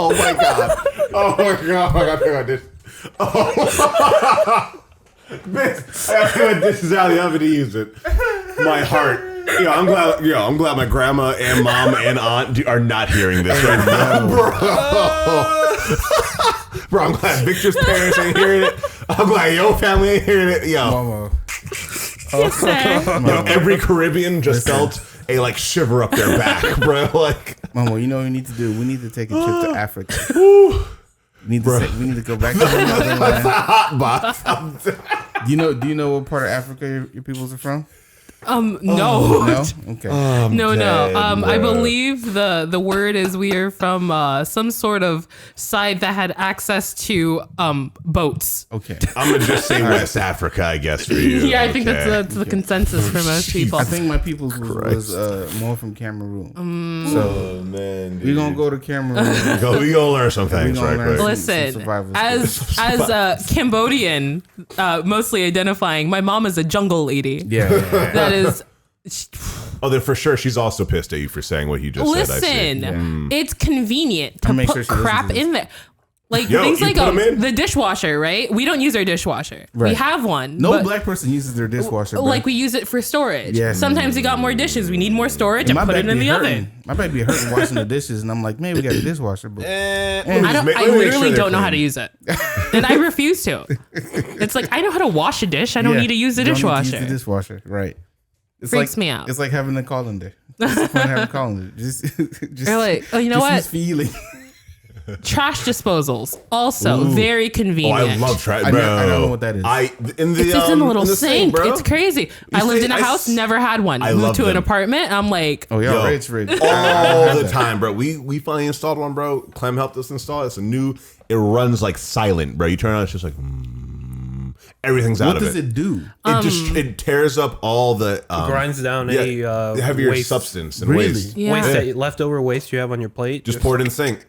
Oh my god! Oh my god! I gotta take my dish. Oh. Bitch, I gotta take my dishes out of the oven to use it. My heart. I'm glad my grandma and mom and aunt are not hearing this right now, bro. Bro, I'm glad Victor's parents ain't hearing it. I'm glad your family ain't hearing it. Momo. Yes, sir. Every Caribbean just felt a like shiver up their back, bro. Like, Momo, you know what we need to do? We need to take a trip to Africa. We need to go back to the motherland. hot box. Do you know what part of Africa your peoples are from? No. No? Okay. No. dead, I bro. believe the word is we are from some sort of side that had access to boats. Okay. I'm gonna just say West Africa, I guess, for you. Yeah, I think Okay. that's the consensus for most people. I think my peoples was more from Cameroon. So Oh man, we're gonna go to Cameroon. we gonna learn some things gonna right learn quick. some- Listen, survival as Cambodian, mostly identifying, my mom is a jungle lady. Yeah. That is. Oh, then for sure she's also pissed at you for saying what you just said. I see. Listen, it's convenient to I'll make put sure she listens crap to this. in there. Like Yo, things you like put 'em in? the dishwasher, right? We don't use our dishwasher. We Right. have one. No but, black person uses their dishwasher. Bro. like we use it for storage. Yeah. Sometimes we got more dishes. We need more storage. I put it in the oven. My back be hurting washing the dishes, and I'm like, man, we got a dishwasher, but I literally don't know how to use it, and I refuse to. It's like I know how to wash a dish. I don't need to use the Don't need to dishwasher. Use the dishwasher, right? It's Freaks like, me out. It's like having a colander. What's the point of having a colander? Just You're like, oh, you know just what? use feeling. Trash disposals also very Oh, convenient. I love trash, I bro. don't know what that is. It's just in the little sink. bro. It's crazy. I lived in a house, never had one. I Moved love to an them. apartment. I'm like, Oh, Yo, y'all rich. all the time, bro. We finally installed one, bro. Clem helped us install it. It's a new. It runs like silent, bro. You turn it on, it's just like everything's out What of does it. it do? It tears up all the Grinds down any heavier waste, substance and Really? waste. yeah. waste that leftover waste you have on your plate. Just pour it in the sink.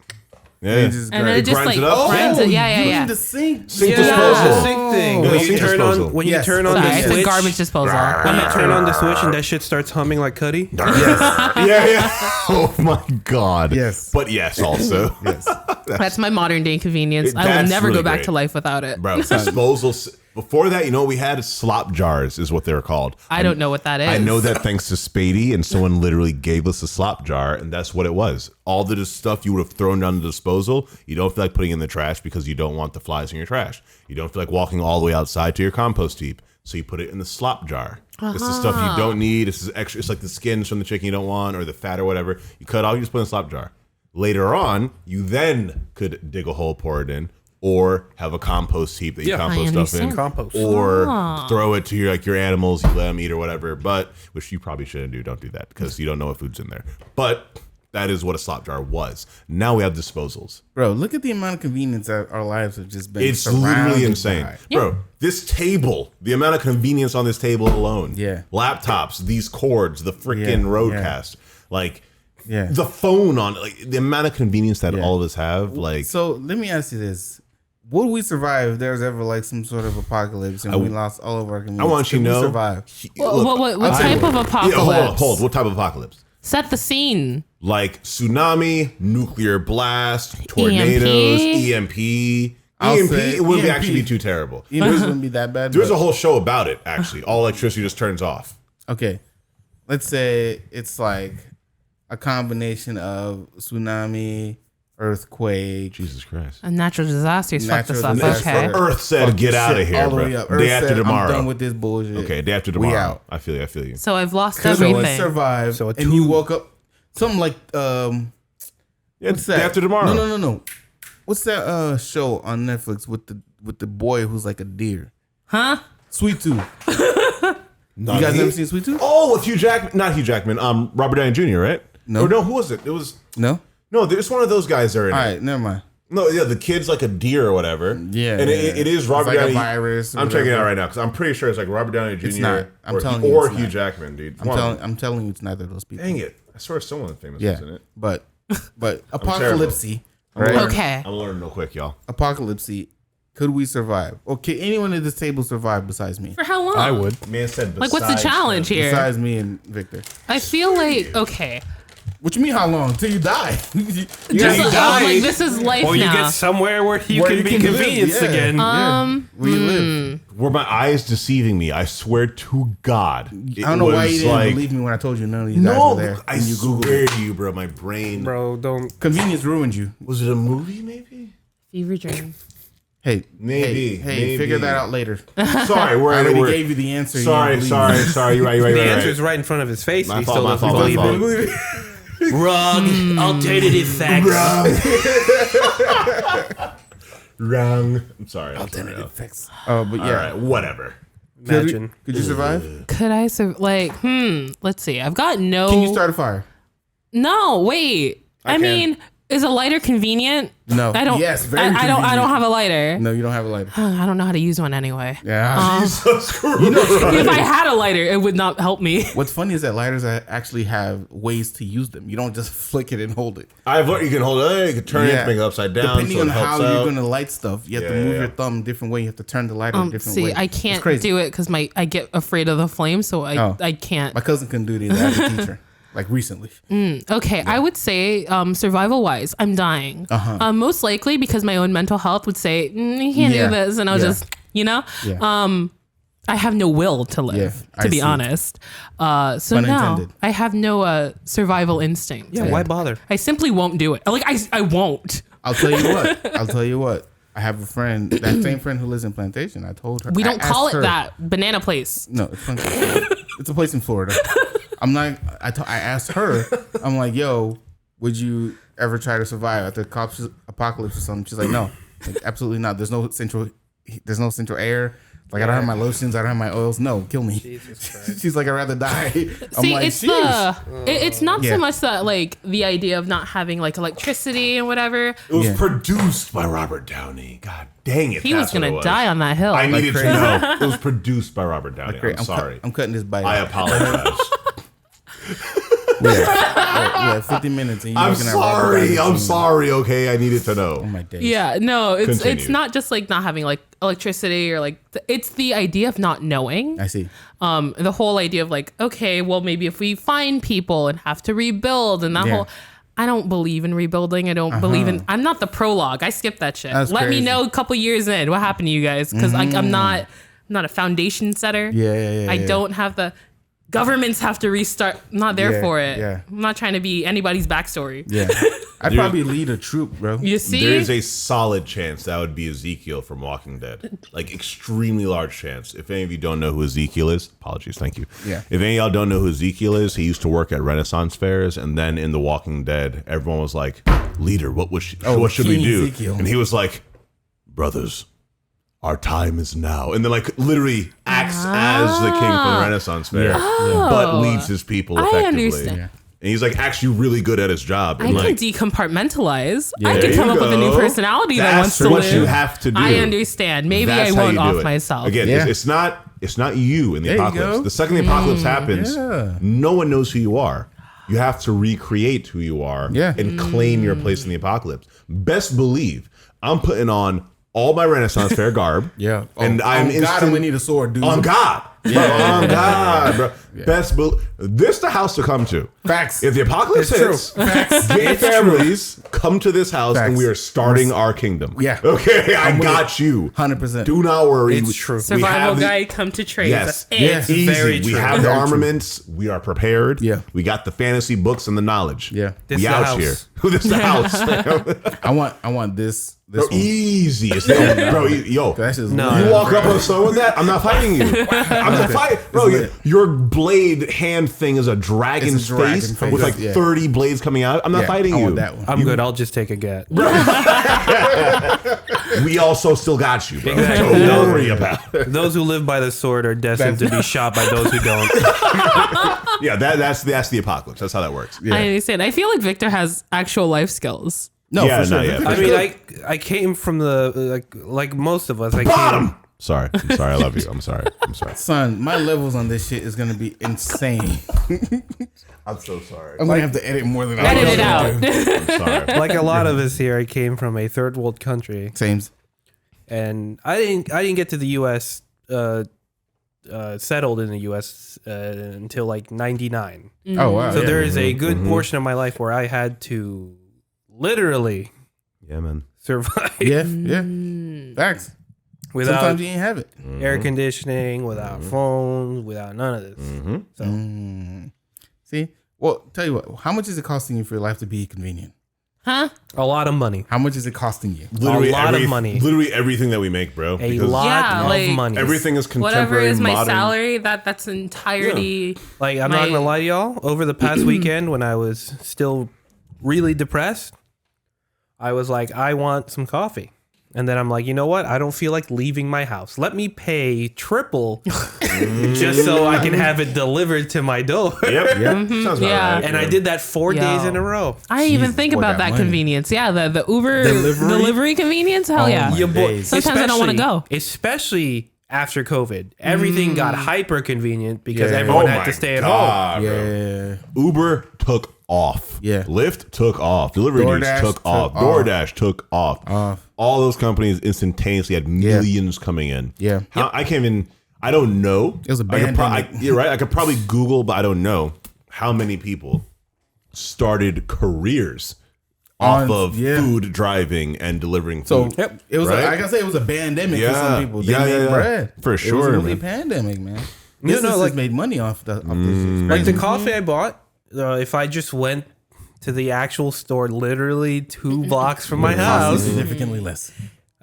Yeah, It just and then it just grinds like it up. grinds it. Yeah, you yeah, in the yeah. sink. sink yeah, disposal. the sink thing. Yeah, When sink you turn disposal. on, when you Yes. turn on Sorry, the it's switch, a garbage disposal. when you turn on the switch and that shit starts humming like Cuddy. Yeah. Oh my god. Yes. But yes, also. Yes. That's my modern day convenience. I will That's never really go back great. to life without it. Bro, disposal. Before that, you know what we had? Slop jars is what they were called. I don't know what that is. I know that thanks to Spady, and someone literally gave us a slop jar, and that's what it was. All the stuff you would have thrown down the disposal, you don't feel like putting in the trash because you don't want the flies in your trash. You don't feel like walking all the way outside to your compost heap, so you put it in the slop jar. It's the stuff you don't need. This is extra. It's like the skins from the chicken you don't want, or the fat or whatever. You cut it off, you just put it in the slop jar. Later on, you then could dig a hole, pour it in, or have a compost heap that you Yeah. compost I stuff in, understand. Compost. or throw it to your animals. You let them eat or whatever. But which you probably shouldn't do. Don't do that because you don't know what food's in there. But that is what a slop jar was. Now we have disposals. Bro, look at the amount of convenience that our lives have just been. It's surrounded literally insane, by. bro. This table, the amount of convenience on this table alone. Yeah. Laptops, these cords, the freaking Roadcast, like. Yeah. The phone on like the amount of convenience that Yeah. all of us have, like So let me ask you this: would we survive if there's ever like some sort of apocalypse and we lost all of our convenience? I want you to Could we know. survive. What type of apocalypse? Yeah, hold. What type of apocalypse? Set the scene. Like tsunami, nuclear blast, tornadoes, EMP. I'll EMP, say it wouldn't EMP. actually be too terrible. You know, it wouldn't be that bad. There's but- a whole show about it, actually. All electricity just turns off. Okay, let's say it's like a combination of tsunami, earthquake. Jesus Christ. A natural disasters fucked us Natural up. disaster. Okay. Earth said, Fuck get this out of shit here, all the bro. way up. Day Earth after said, tomorrow. I'm done with this bullshit. Okay, day after We tomorrow. out. I feel you. So I've lost So it everything. survived, So a and you two- woke up. Something like Yeah, what's that? day after tomorrow. No. What's that show on Netflix with the boy who's like a deer? Huh? Sweet Tooth. Not You guys he? ever seen Sweet Tooth? Oh, with Hugh Jackman. Not Hugh Jackman. Robert Downey Jr., right? No. Or no, who was it? It was... No. No, there's one of those guys that are in All it. right, never mind. No, yeah, the kid's like a deer or whatever. Yeah, and it is Robert it's like Downey. a virus. or I'm checking it out whatever. right now because I'm pretty sure it's like Robert Downey Jr. It's not. I'm or, telling you or it's Hugh not. Jackman, dude. One of them. I'm telling you, it's neither of those people. Dang it! I swear someone famous Yeah, was in it. but apocalypse. I'm Right? learning- Okay. I'm learning real quick, y'all. Apocalypse. Could we survive? Or can anyone at this table survive besides me? For how long? I would. Man said, Like, what's the besides challenge him. here? Besides me and Victor. I feel like okay. What you mean? How long? Till you die? Just you like, die. like this is life Or you now. get somewhere where you Where can you be can live, convenienced yeah. again. Where you live? Were my eyes deceiving me? I swear to God. I don't know why you didn't believe me when I told you none of you guys No, were there. I And you Googled swear it. to you, bro. My brain. Bro, don't. Convenience ruined you. Was it a movie? Maybe. Fever dream. Hey, Maybe, Hey, maybe. figure that out later. Sorry, I already we're gave you the answer. you sorry, didn't sorry, believe me. sorry. You're right. You're right. The You're right. answer's right in front of his face. My and he fault, still my doesn't fault, my believe fault. it. Wrong. Alternative facts. Wrong. I'm sorry. I'm sorry. Alternative facts. Oh, but All yeah. right, whatever. Imagine. Could you survive? Could I let's see. I've got no. Can you start a fire? No, wait. I can. mean, is a lighter convenient? No. I don't. Yes, very I don't convenient. have a lighter. No, you don't have a lighter. I don't know how to use one anyway. Yeah. If I had a lighter, it would not help me. What's funny is that lighters actually have ways to use them. You don't just flick it and hold it. I've learned you can hold it. You can turn it, Yeah. make it upside down. Depending so on it how helps you're out. going to light stuff, you have to Yeah, move yeah. your thumb a different way. You have to turn the lighter a different way. I It's can't crazy. do it because I get afraid of the flame, so I can't. My cousin couldn't do it either. I had a teacher, like recently. Okay, I would say survival wise, I'm dying. Most likely because my own mental health would say you can't Yeah. do this, and I'll Yeah. just Yeah. I have no will to live, Yeah, to I be see. honest. So Pun now intended. I have no survival instinct. Yeah, why bother? I simply won't do it. Like I won't. I'll tell you what. I have a friend, that same friend who lives in Plantation. I told her. We I don't call asked it her- that. Banana place. No, it's Plantation. It's a place in Florida. I'm not. I asked her. I'm like, yo, would you? ever try to survive at the apocalypse or something? She's like, no, like, absolutely not. There's no central air. Like I don't have my lotions, I don't have my oils. No, kill me. She's like, I'd rather die. I'm See, like, it's sheesh. it's not Yeah. so much that like the idea of not having like electricity and whatever. It was Yeah. produced by Robert Downey. God dang it. He was that's what gonna it die on that hill. I needed to crazy. know. It was produced by Robert Downey. I'm sorry. I'm cutting this bite. I out. apologize. Yeah, 50 minutes. And you're I'm looking at Robert sorry. Downey I'm Jr. sorry. Okay, I needed to know. Oh my days. Yeah, no, it's Continue. not just like not having like electricity or like it's the idea of not knowing. I see. The whole idea of like, okay, well maybe if we find people and have to rebuild and that Yeah. whole I don't believe in rebuilding. I don't believe in I'm not the prologue. I skipped that shit. That's Let me crazy. know a couple years in what happened to you guys because like I'm not a foundation setter. Yeah. I don't have the governments have to restart. I'm not there Yeah, for it. yeah. I'm not trying to be anybody's backstory. Yeah. I'd probably lead a troop, bro. You see? There is a solid chance that would be Ezekiel from Walking Dead. Like, extremely large chance. If any of you don't know who Ezekiel is, apologies, thank you. Yeah. If any of y'all don't know who Ezekiel is, he used to work at Renaissance fairs, and then in The Walking Dead, everyone was like, leader, what should we King do? Ezekiel. And he was like, brothers, our time is now. And then, like, literally acts as the king from the Renaissance fair, but leads his people I effectively. understand. Yeah. And he's like actually really good at his job. I And can like, decompartmentalize. I There can come you up with a new go. personality that That's wants to what live. you have to do. I understand. Maybe That's I how won't you do off it. myself. Again, Yeah. it's not you in the There you apocalypse. go. The second the apocalypse happens, Yeah. no one knows who you are. You have to recreate who you are Yeah. and claim your place in the apocalypse. Best believe I'm putting on all my Renaissance fair garb. Yeah. And I'm God, instant- we need a sword, dude. on God. Bro, on God, bro. Best this the house to come to. Facts. If the apocalypse It's true. hits, get your families, come to this house, and Facts. we are starting our kingdom. Yeah. Okay, I with got you. 100%. Do not worry. It's true. We Survival have the- guy, come to trade. Yes. That's it. Yes. Easy. Very We true. have the Very true. armaments. We are prepared. Yeah. We got the fantasy books and the knowledge. Yeah. This We the out house. here. This is the house. I want this Bro, one. easy. It's bro, yo. That's just No. You walk up on someone with that, I'm not fighting you. I'm not fighting. Bro, It's lit. your blade hand thing is a dragon's It's a dragon face face. with like Yeah. 30 blades coming out. I'm not Yeah, fighting I you. want that one. I'm good. I'll just take a get. We also still got you, bro. Exactly. So don't worry about it. Those who live by the sword are destined to be shot by those who don't. Yeah, that's the apocalypse. That's how that works. Yeah. I understand. I feel like Victor has actual life skills. No, Yeah, for sure. no, yeah. I mean, I came from the like most of us. I Bottom. came. Sorry. I'm sorry. I love you. I'm sorry. I'm sorry. Son, my levels on this shit is gonna be insane. I'm so sorry. I'm gonna have to edit more than I Edit was it gonna out. do. I'm sorry. Like a lot of us here, I came from a third world country, Same. and I didn't get to the U.S. Settled in the U.S. Until like '99. Oh wow. So yeah. there is a good portion of my life where I had to literally Yeah, man. survive Yeah, Mm. yeah. Facts. without Sometimes you ain't have it. air conditioning, without phones, without none of this. So See? Well, tell you what, how much is it costing you for your life to be convenient? Huh? a lot of money, How much is it costing you? Literally lot of money. Literally everything that we make, bro. a because lot Yeah, of like, money. Everything is Whatever contemporary, is my modern. salary, that's entirety. Like, I'm not My- gonna lie to y'all. Over the past weekend, when I was still really depressed, I was like, I want some coffee. And then I'm like, you know what? I don't feel like leaving my house. Let me pay triple just so I can have it delivered to my door. Yep. Sounds about Yeah. right. And I did that 4 Yo. days in a row. I didn't even Jesus, think boy, about that that money. convenience. Yeah, the Uber Delivery? delivery convenience. Hell yeah. my Your boy- days. Sometimes I don't wanna go. Especially after COVID. Everything got hyper convenient because Yeah. everyone Oh had my to stay at God, home. bro. Yeah. Uber took off. Yeah. Lyft took off. Delivery News DoorDash took off. off. DoorDash took off. All those companies instantaneously had millions coming in. Yeah. How, I can't even. I don't know. It was a I could pandemic. you're right. I could probably Google, but I don't know how many people started careers off On- of yeah. food driving and delivering So food. it was Right? like I say, it was a pandemic for Yeah. some people. They Yeah, made yeah, yeah. bread. For It sure, was really a man. pandemic, man. You know, Businesses like- made money off this shit. Like the coffee I bought, if I just went to the actual store literally 2 blocks from my house, significantly less.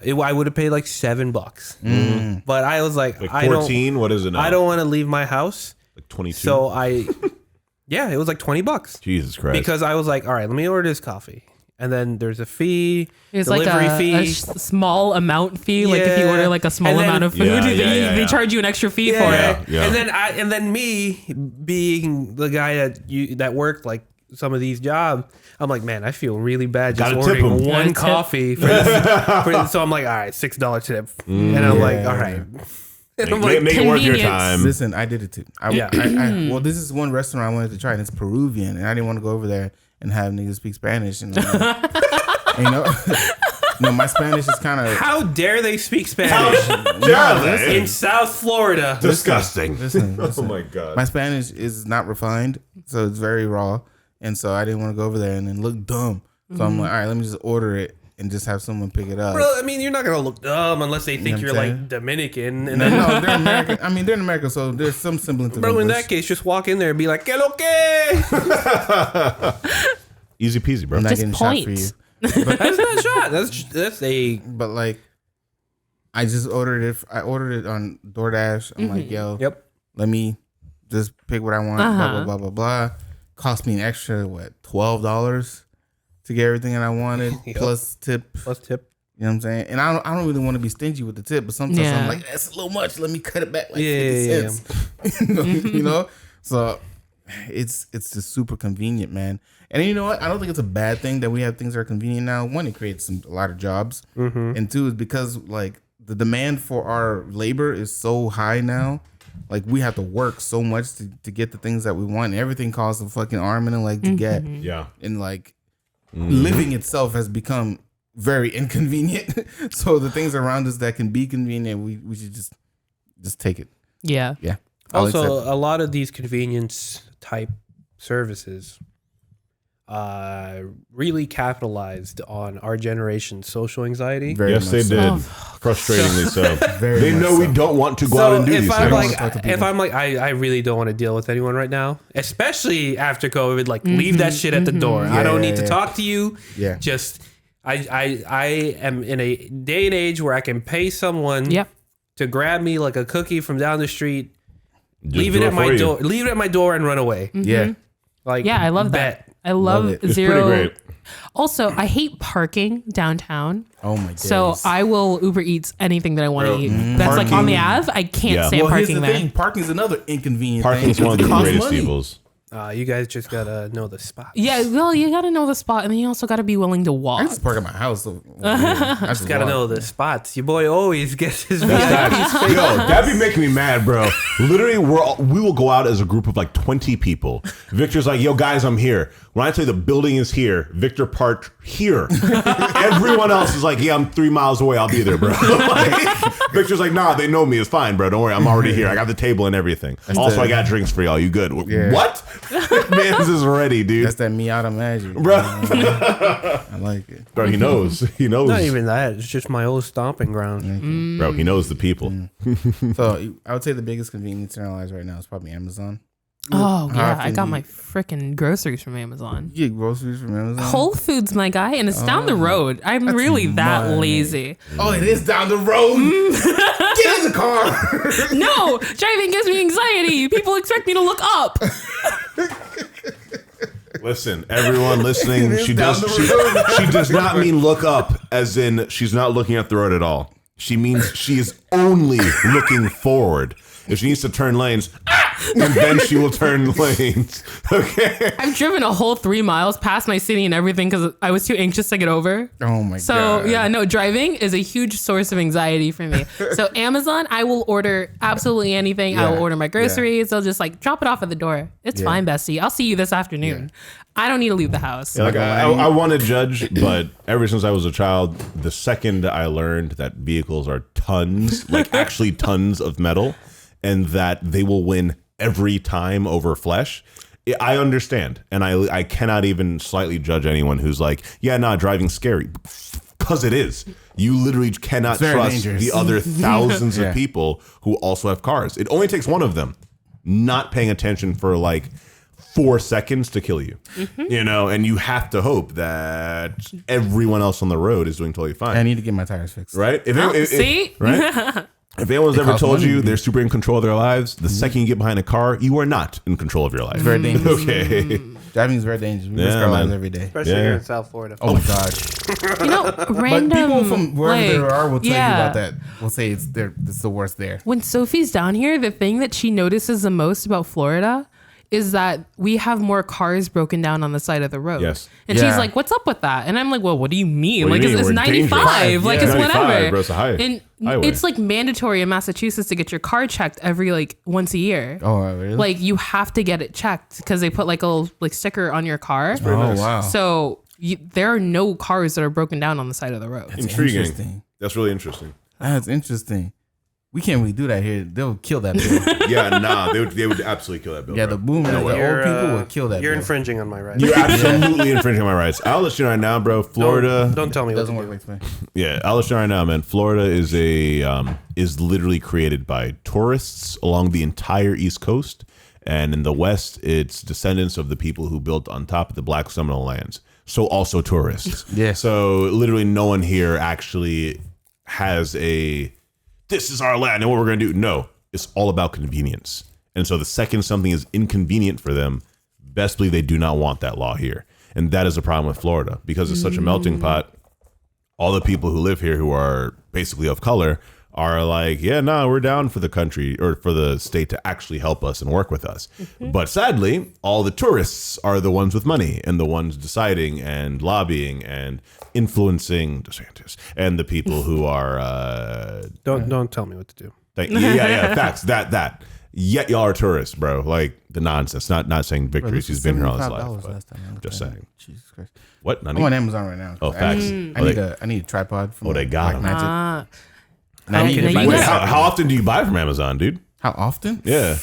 I would have paid like $7. But I was like, Like I don't 14. What is it now? I don't want to leave my house. Like 22. So yeah, it was like $20 Jesus Christ. because I was like, all right, let me order this coffee. and then there's a fee, It's like delivery a fee. small amount fee. Like if you Yeah. order like a small And then- amount of food, they charge you an extra fee for it. Yeah. And then me being the guy that worked like some of these jobs, I'm like, man, I feel really bad just Gotta tip 'em. ordering one Gotta tip. coffee for this. So I'm like, all right, $6 tip, and I'm like, all right. And I'm like, Make it worth your convenience. time. Listen, I did it too. Well, this is one restaurant I wanted to try, and it's Peruvian, and I didn't want to go over there and have niggas speak Spanish. And my Spanish is kind of how dare they speak Spanish in South Florida? Disgusting. listen. Oh my god. My Spanish is not refined, so it's very raw, and so I didn't want to go over there and then look dumb. So I'm like, all right, let me just order it and just have someone pick it up. Bro, I mean, you're not gonna look dumb unless they think what you're I'm like saying? Dominican, and No, then no, they're American. I mean, they're in America, so there's some semblance of bro, in English. that case, just walk in there and be like, "Que lo que?" Easy peasy, bro. I'm not Just getting shot for point. you. That's not a shot. That's a But like, I just ordered it. I ordered it on DoorDash. I'm like, yo, yep. let me just pick what I want. Blah blah blah blah blah. Cost me an extra $12 to get everything that I wanted plus tip. Plus tip. You know what I'm saying? And I don't really want to be stingy with the tip, but sometimes Yeah. I'm like, that's a little much. Let me cut it back like Yeah, 50 cents. You know? So it's just super convenient, man. And you know what? I don't think it's a bad thing that we have things that are convenient now. One, it creates a lot of jobs. And two, is because like the demand for our labor is so high now. Like we have to work so much to get the things that we want. And everything costs a fucking arm and a leg to get. Yeah. And like living itself has become very inconvenient. So the things around us that can be convenient, we should just take it. Yeah. Yeah. I'll accept it. Also, a lot of these convenience type services really capitalized on our generation's social anxiety. Very Yes, much they so. did. Frustratingly so. Very They much know we so. don't want to go out and do if these I'm things. like, I really don't want to deal with anyone right now, especially after COVID. Like, leave that shit at the door. I don't need to talk to you. Yeah. Just, I am in a day and age where I can pay someone Yep. to grab me like a cookie from down the street, Just leave do it at for my you. door, leave it at my door, and run away. Yeah. Like, Yeah, I love that. bet. I love Love it. It's zero. pretty great. Also, I hate parking downtown. Oh my god. So I will Uber Eats anything that I want to Bro, eat. That's like on the parking- Ave. I can't Yeah. stand well, here's parking the there. thing. Parking's another inconvenient Parking's thing. one of the It costs greatest money. evils. You guys just gotta know the spot. Yeah, well, you got to know the spot, and then you also got to be willing to I walk. just park at my house. So, I just Gotta walk. know the spots. Your boy always gets his Yo, that'd be making me mad, bro. Literally, we will go out as a group of like 20 people. Victor's like, yo, guys, I'm here. When I tell you the building is here, Victor parked here. Everyone else is like, yeah, I'm 3 miles away. I'll be there, bro. Like, Victor's like, nah, they know me. It's fine, bro. Don't worry. I'm already here. I got the table and everything. Also, I got drinks for y'all. You good? Yeah. What? Man's is ready, dude. That's that Miata magic. Bro. I like it. Bro, he knows. He knows. Not even that. It's just my old stomping ground. Bro, he knows the people. So I would say the biggest convenience in our lives right now is probably Amazon. Oh, How yeah. I often got do my you- freaking groceries from Amazon. You get groceries from Amazon. Whole Foods, my guy, and it's down the road. I'm really that money. lazy. Oh, it is down the road. Get in the car. No, driving gives me anxiety. People expect me to look up. Listen, everyone listening, It is she down does the road. she does not mean look up as in she's not looking at the road at all. She means she is only looking forward. If she needs to turn lanes, and then she will turn lanes. Okay. I've driven a whole 3 miles past my city and everything because I was too anxious to get over. Oh my So god. yeah, no, driving is a huge source of anxiety for me. So Amazon, I will order absolutely anything. I will Yeah, order my groceries. They'll just like drop it off at the door. It's fine, bestie. I'll see you this afternoon. I don't need to leave the house. Like I want to judge, but ever since I was a child, the second I learned that vehicles are tons, like actually tons of metal, and that they will win every time over flesh, I understand. And I cannot even slightly judge anyone who's like, yeah, nah, driving's scary. Because it is. You literally cannot very trust dangerous. the other thousands Yeah. of people who also have cars. It only takes one of them not paying attention for like 4 seconds to kill you. You know, and you have to hope that everyone else on the road is doing totally fine. I need to get my tires fixed. Right? See? Right? If anyone's ever costs told money. you they're super in control of their lives, the second you get behind a car, you are not in control of your life. Very dangerous. Okay. Driving is very dangerous. We Yeah, risk our lives man. every day. Especially Yeah. here in South Florida. Oh my gosh. You know, random. But people from wherever they like, are will tell yeah. you about that. Will say it's the worst there. When Sophie's down here, the thing that she notices the most about Florida is that we have more cars broken down on the side of the road. Yes. And Yeah. she's like, what's up with that? And I'm like, well, what do you mean? What do like, you mean? it's We're 95. Like, dangerous. it's Yeah. 95, whatever. bro, it's a and highway. it's like mandatory in Massachusetts to get your car checked every like once a year. Oh, really? Like, you have to get it checked because they put like a little like sticker on your car. oh, wow. So there are no cars that are broken down on the side of the road. Intriguing. Interesting. That's really interesting. That's interesting. We can't really do that here. They'll kill that bill. Yeah, nah, they would absolutely kill that bill. Yeah, bro. the boomers, the old people will kill that You're bill. infringing on my rights. You're absolutely infringing on my rights. I'll let you know right now, bro. Florida. Don't tell me It what doesn't to work do. like that. Yeah, I'll let you know right now, man. Florida is is literally created by tourists along the entire East Coast, and in the West, it's descendants of the people who built on top of the Black Seminole lands. So also tourists. Yeah. So literally, no one here actually has this is our land and what we're going to do. No, it's all about convenience. And so the second something is inconvenient for them, best believe they do not want that law here. And that is a problem with Florida because it's such a melting pot. All the people who live here who are basically of color are like, yeah, no, we're down for the country or for the state to actually help us and work with us. But sadly, all the tourists are the ones with money and the ones deciding and lobbying and influencing DeSantis and the people who are Don't tell me what to do. yeah, facts. That. Yet y'all are tourists, bro. Like the nonsense. Not saying Victory. She's been here all his life. But last time. I looked just at it. saying. Jesus Christ. What? I'm on Amazon right now. Oh, facts. I need a tripod from they got 'em. Blackmagic. Ah, And I need Okay, to now buy you Wait, this. got- how often do you buy from Amazon, dude? How often? Yeah.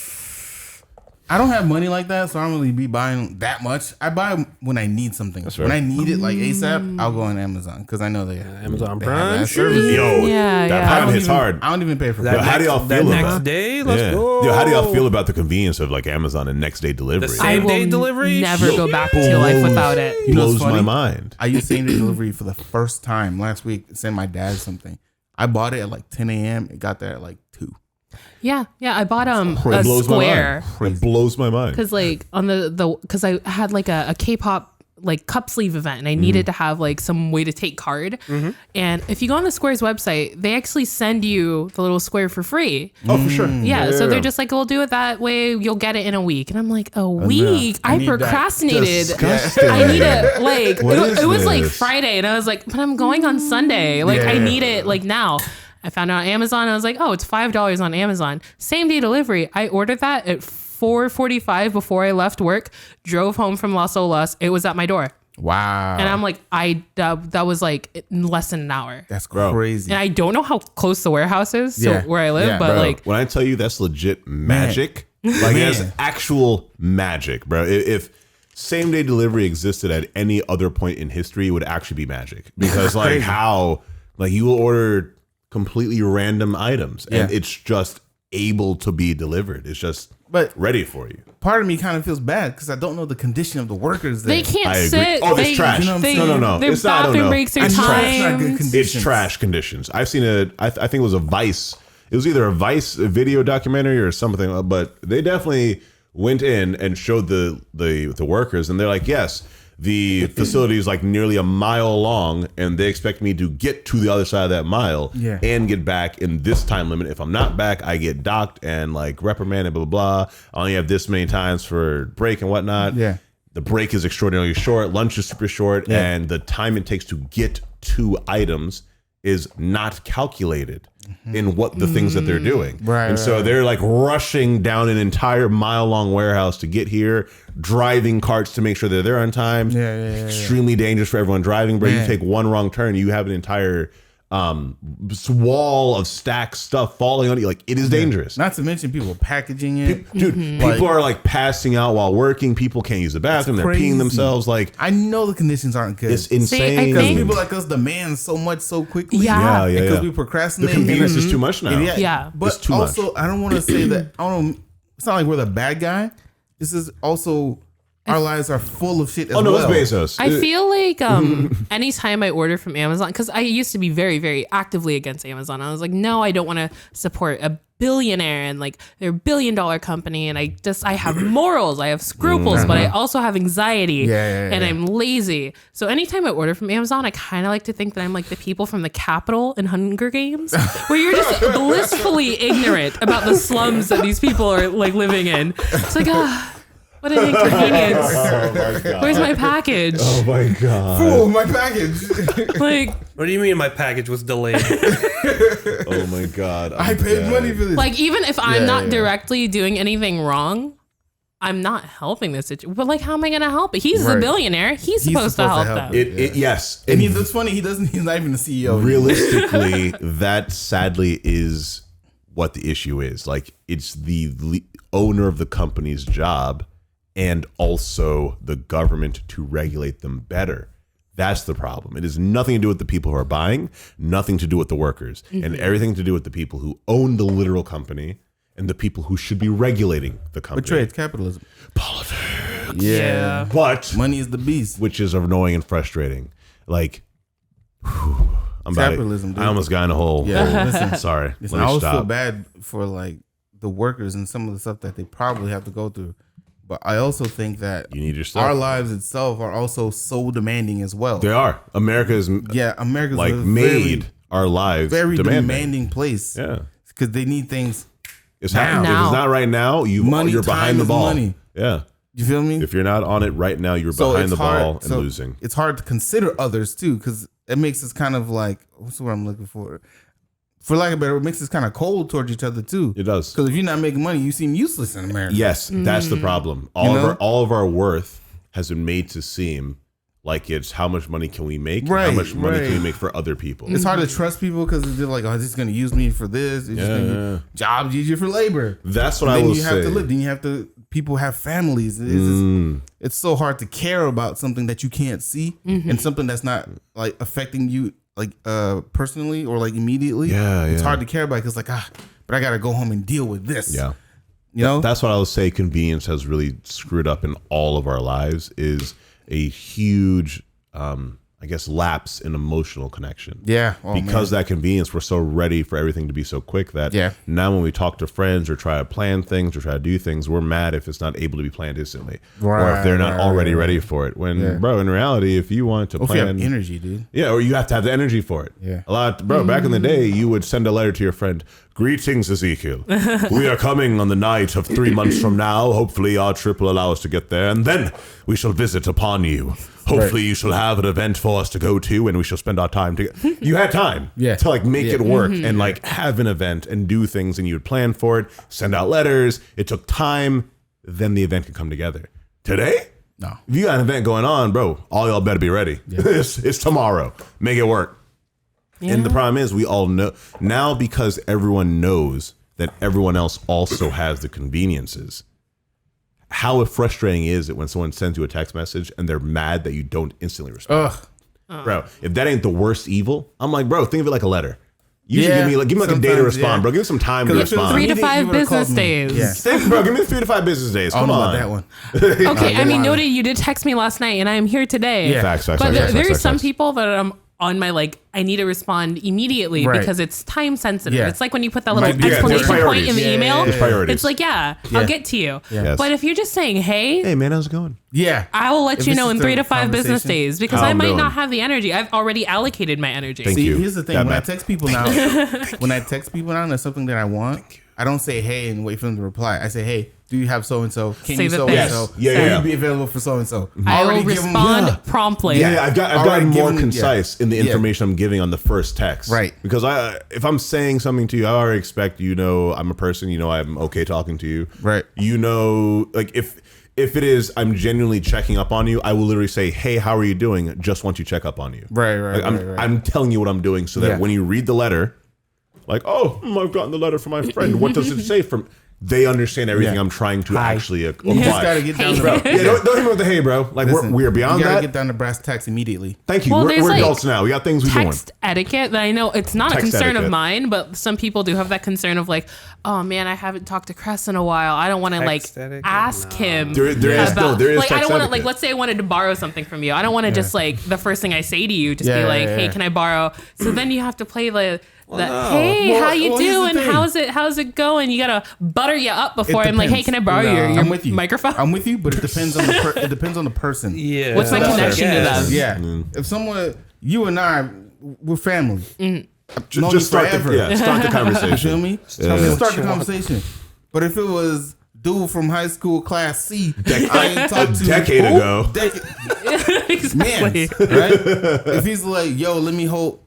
I don't have money like that, so I don't really be buying that much. I buy when I need something. fair. When I need it like ASAP, I'll go on Amazon because I know they Amazon they have Prime? that service. Yo, Yeah, that yeah. Prime hits hard. I don't even pay for Yo, that. how do y'all That feel next about day? Let's go. Yo, how do y'all feel about the convenience of like Amazon and next day delivery? The I same will day delivery? never go back to life without it. You know what's blows my funny? mind. I used same day delivery for the first time last week. Send my dad something. I bought it at like 10 a.m. It got there at like 2. Yeah, I bought a It blows square my mind. It blows my mind. because like on the because I had like a K-pop like cup sleeve event and I needed to have like some way to take card. And if you go on the Square's website, they actually send you the little square for free. Oh, for sure. Yeah, so they're just like, we'll do it that way. You'll get it in a week. And I'm like, a week? I I need that. procrastinated. Disgusting. I need it like What is it was like this? Friday, and I was like, but I'm going on Sunday. Like I Yeah. need it like now. I found it on Amazon. I was like, oh, it's $5 on Amazon. Same day delivery. I ordered that at 4:45 before I left work. Drove home from Las Olas. It was at my door, Wow. and I'm like, that was like in less than an hour. That's Bro. crazy. And I don't know how close the warehouse is to Yeah. where I live, Yeah. but Bro, like, when I tell you that's legit magic, like that's Man. actual magic, bro. If same day delivery existed at any other point in history, it would actually be magic because like how like you will order completely random items and Yeah. it's just able to be delivered. It's just But- ready for you. Part of me kind of feels bad because I don't know the condition of the workers there. they can't I agree. sit. Oh, they, it's trash. You know what I'm they- saying? No. Their It's not- I don't bathroom know. breaks their I know it's not good time. conditions. It's trash conditions. I've seen I think it was a Vice. It was either a Vice video documentary or something, but they definitely went in and showed the workers, and they're like, yes, the facility is like nearly a mile long, and they expect me to get to the other side of that mile Yeah. and get back in this time limit. If I'm not back, I get docked and like reprimanded, blah, blah, blah. I only have this many times for break and whatnot. Yeah. The break is extraordinarily short. Lunch is super short, and the time it takes to get to items is not calculated in what the things that they're doing. Right, and so right. they're like rushing down an entire mile-long warehouse to get here, driving carts to make sure they're there on time. Yeah. Extremely dangerous for everyone driving, bro. You Man. take one wrong turn, you have an entire wall of stacked stuff falling on you. Like, it is dangerous. Not to mention people packaging it. Dude, people are like passing out while working. People can't use the bathroom. They're crazy. peeing themselves. Like, I know the conditions aren't good. it's insane. I because think- people like us demand so much so quickly. Yeah. Yeah, Because yeah. we The procrastinate. convenience and- is too much now. Yeah. But It's too also, much. I don't want to say that. I don't. It's not like we're the bad guy. This is also our lives are full of shit as Oh no, well. it's Bezos. I feel like anytime I order from Amazon, because I used to be very, very actively against Amazon. I was like, no, I don't want to support a billionaire and like they're $1 billion company, and I have morals, I have scruples, but I also have anxiety, and I'm lazy. So anytime I order from Amazon, I kind of like to think that I'm like the people from the Capitol in Hunger Games, where you're just blissfully ignorant about the slums that these people are like living in. It's like what an inconvenience. Oh my god. Where's my package? Oh my god. Oh, my package. Like, What do you mean my package was delayed? Oh my god. I paid money for this. like even if I'm Yeah, not yeah. directly doing anything wrong, I'm not helping this situation. But like, how am I going to help? He's the Right. billionaire. He's supposed to help them. Yes. and that's funny. He's not even the CEO. Realistically, that sadly is what the issue is. Like, it's the owner of the company's job and also the government to regulate them better. That's the problem. It has nothing to do with the people who are buying, nothing to do with the workers, and everything to do with the people who own the literal company and the people who should be regulating the company. But trade capitalism. Politics. Yeah. But Money is the beast. which is annoying and frustrating. Like, whew, I'm about Capitalism, to, dude. I almost got in a hole. Yeah, listen. Sorry. Listen, Let I me always feel stop. bad for like the workers and some of the stuff that they probably have to go through. But I also think that You need your stuff. our lives itself are also so demanding as well. They are. America is America's like a made our lives very demanding. demanding place. Yeah. Because they need things. It's happening. If Now. it's not right now, you're Time behind the is ball. money. Yeah. You feel me? If you're not on it right now, you're behind the ball and losing. It's hard to consider others too, because it makes us kind of like, what's the word I'm looking for? For lack of a better, it makes us kind of cold towards each other too. It does. Because if you're not making money, you seem useless in America. Yes, that's the problem. All know? of our worth has been made to seem like it's how much money can we make, and how Right, much money can we right. make for other people. It's hard to trust people because they're like, oh, this is going to use me for this. It's just gonna be jobs easier for labor. That's what And I then will you have say. to live. Then you have to. People have families. It's so hard to care about something that you can't see and something that's not like affecting you like personally or like immediately. Yeah, it's yeah. hard to care about because like but I got to go home and deal with this. Yeah. you know. That's what I will say. Convenience has really screwed up in all of our lives. Is a huge, I guess, lapse in emotional connection. Yeah, because that convenience, we're so ready for everything to be so quick that now when we talk to friends or try to plan things or try to do things, we're mad if it's not able to be planned instantly, or if they're not already ready for it. When, bro, in reality, if you want to plan, if you have energy, dude. Yeah, or you have to have the energy for it. Yeah. A lot, bro. Back in the day, you would send a letter to your friend. Greetings, Ezekiel. We are coming on the night of 3 months from now. Hopefully, our trip will allow us to get there, and then we shall visit upon you. Hopefully, you shall have an event for us to go to, and we shall spend our time together. You had time, to like make it work and like have an event and do things, and you would plan for it, send out letters. It took time. Then the event could come together. Today, No. if you got an event going on, bro, all y'all better be ready. It's tomorrow. Make it work. And the problem is, we all know now, because everyone knows that everyone else also has the conveniences. How frustrating is it when someone sends you a text message and they're mad that you don't instantly respond? Bro, if that ain't the worst evil, I'm like, bro, think of it like a letter. You should give me like a day to sometimes, respond, bro. Give me some time to 'Cause if it was respond. 3 to immediate, 5 you would've business called me. days. Yeah. Bro, give me 3 to 5 business days. I don't Come know on. about that one. Okay, I mean, on. noted you did text me last night, and I am here today. Yeah. Facts. But there are some people that I'm on my like, I need to respond immediately Right. because it's time sensitive. Yeah. It's like when you put that little Might be- exclamation there's point priorities. in the email. There's priorities. It's like, I'll get to you. Yes. But if you're just saying, hey, man, how's it going? Yeah. I will let If you it's know in just 3 a to 5 business conversation. days because How I I'm might doing. not have the energy. I've already allocated my energy. Thank See, you. here's the thing. That When I man. text people now, when I text people now and there's something that I want, I don't say hey and wait for them to reply. I say, hey, do you have so and so? Can Say you the so thing. and so? Yes. Yeah, Will yeah. you be available for so and so? I will respond promptly. Yeah, I've gotten Already more given- concise in the information I'm giving on the first text. Right. Because if I'm saying something to you, I already expect, I'm a person, I'm okay talking to you. Right. Like if it is, I'm genuinely checking up on you, I will literally say, hey, how are you doing? Just want to check up on you. Right. Like, I'm telling you what I'm doing so that Yeah. when you read the letter, like, I've gotten the letter from my friend. What does it say from? they understand everything Yeah. I'm trying to actually apply. You just gotta get down to Bro, yeah, don't hit me with the hey, bro. Like we're beyond You gotta that. get down to brass tacks immediately. Thank you. Well, we're there's, like, adults now. We got things we doing. text etiquette that I know it's not a Text concern etiquette. of mine, but some people do have that concern of like, oh man, I haven't talked to Cress in a while. I don't want to like Text etiquette? ask him. There is about, there is like I text don't want to etiquette. like let's say I wanted to borrow something from you. I don't want to just like the first thing I say to you just Yeah, be like, yeah, hey, yeah. can I borrow? So then you have to play the no. hey, Well, how you well, here's the doing? thing. How's it going? You gotta butter you up before It I'm like, hey, depends. can I borrow No, your I'm with you. microphone? I'm with you, but it depends on it depends on the person. Yeah. What's my that's connection to guess. them? Yeah. If someone, you and I, we're family. Known you Just start the, forever. start the You feel conversation. me? Start the conversation. But if it was dude from high school class C, I ain't talked to decade who? ago. Exactly. right? If he's like, yo, let me hold.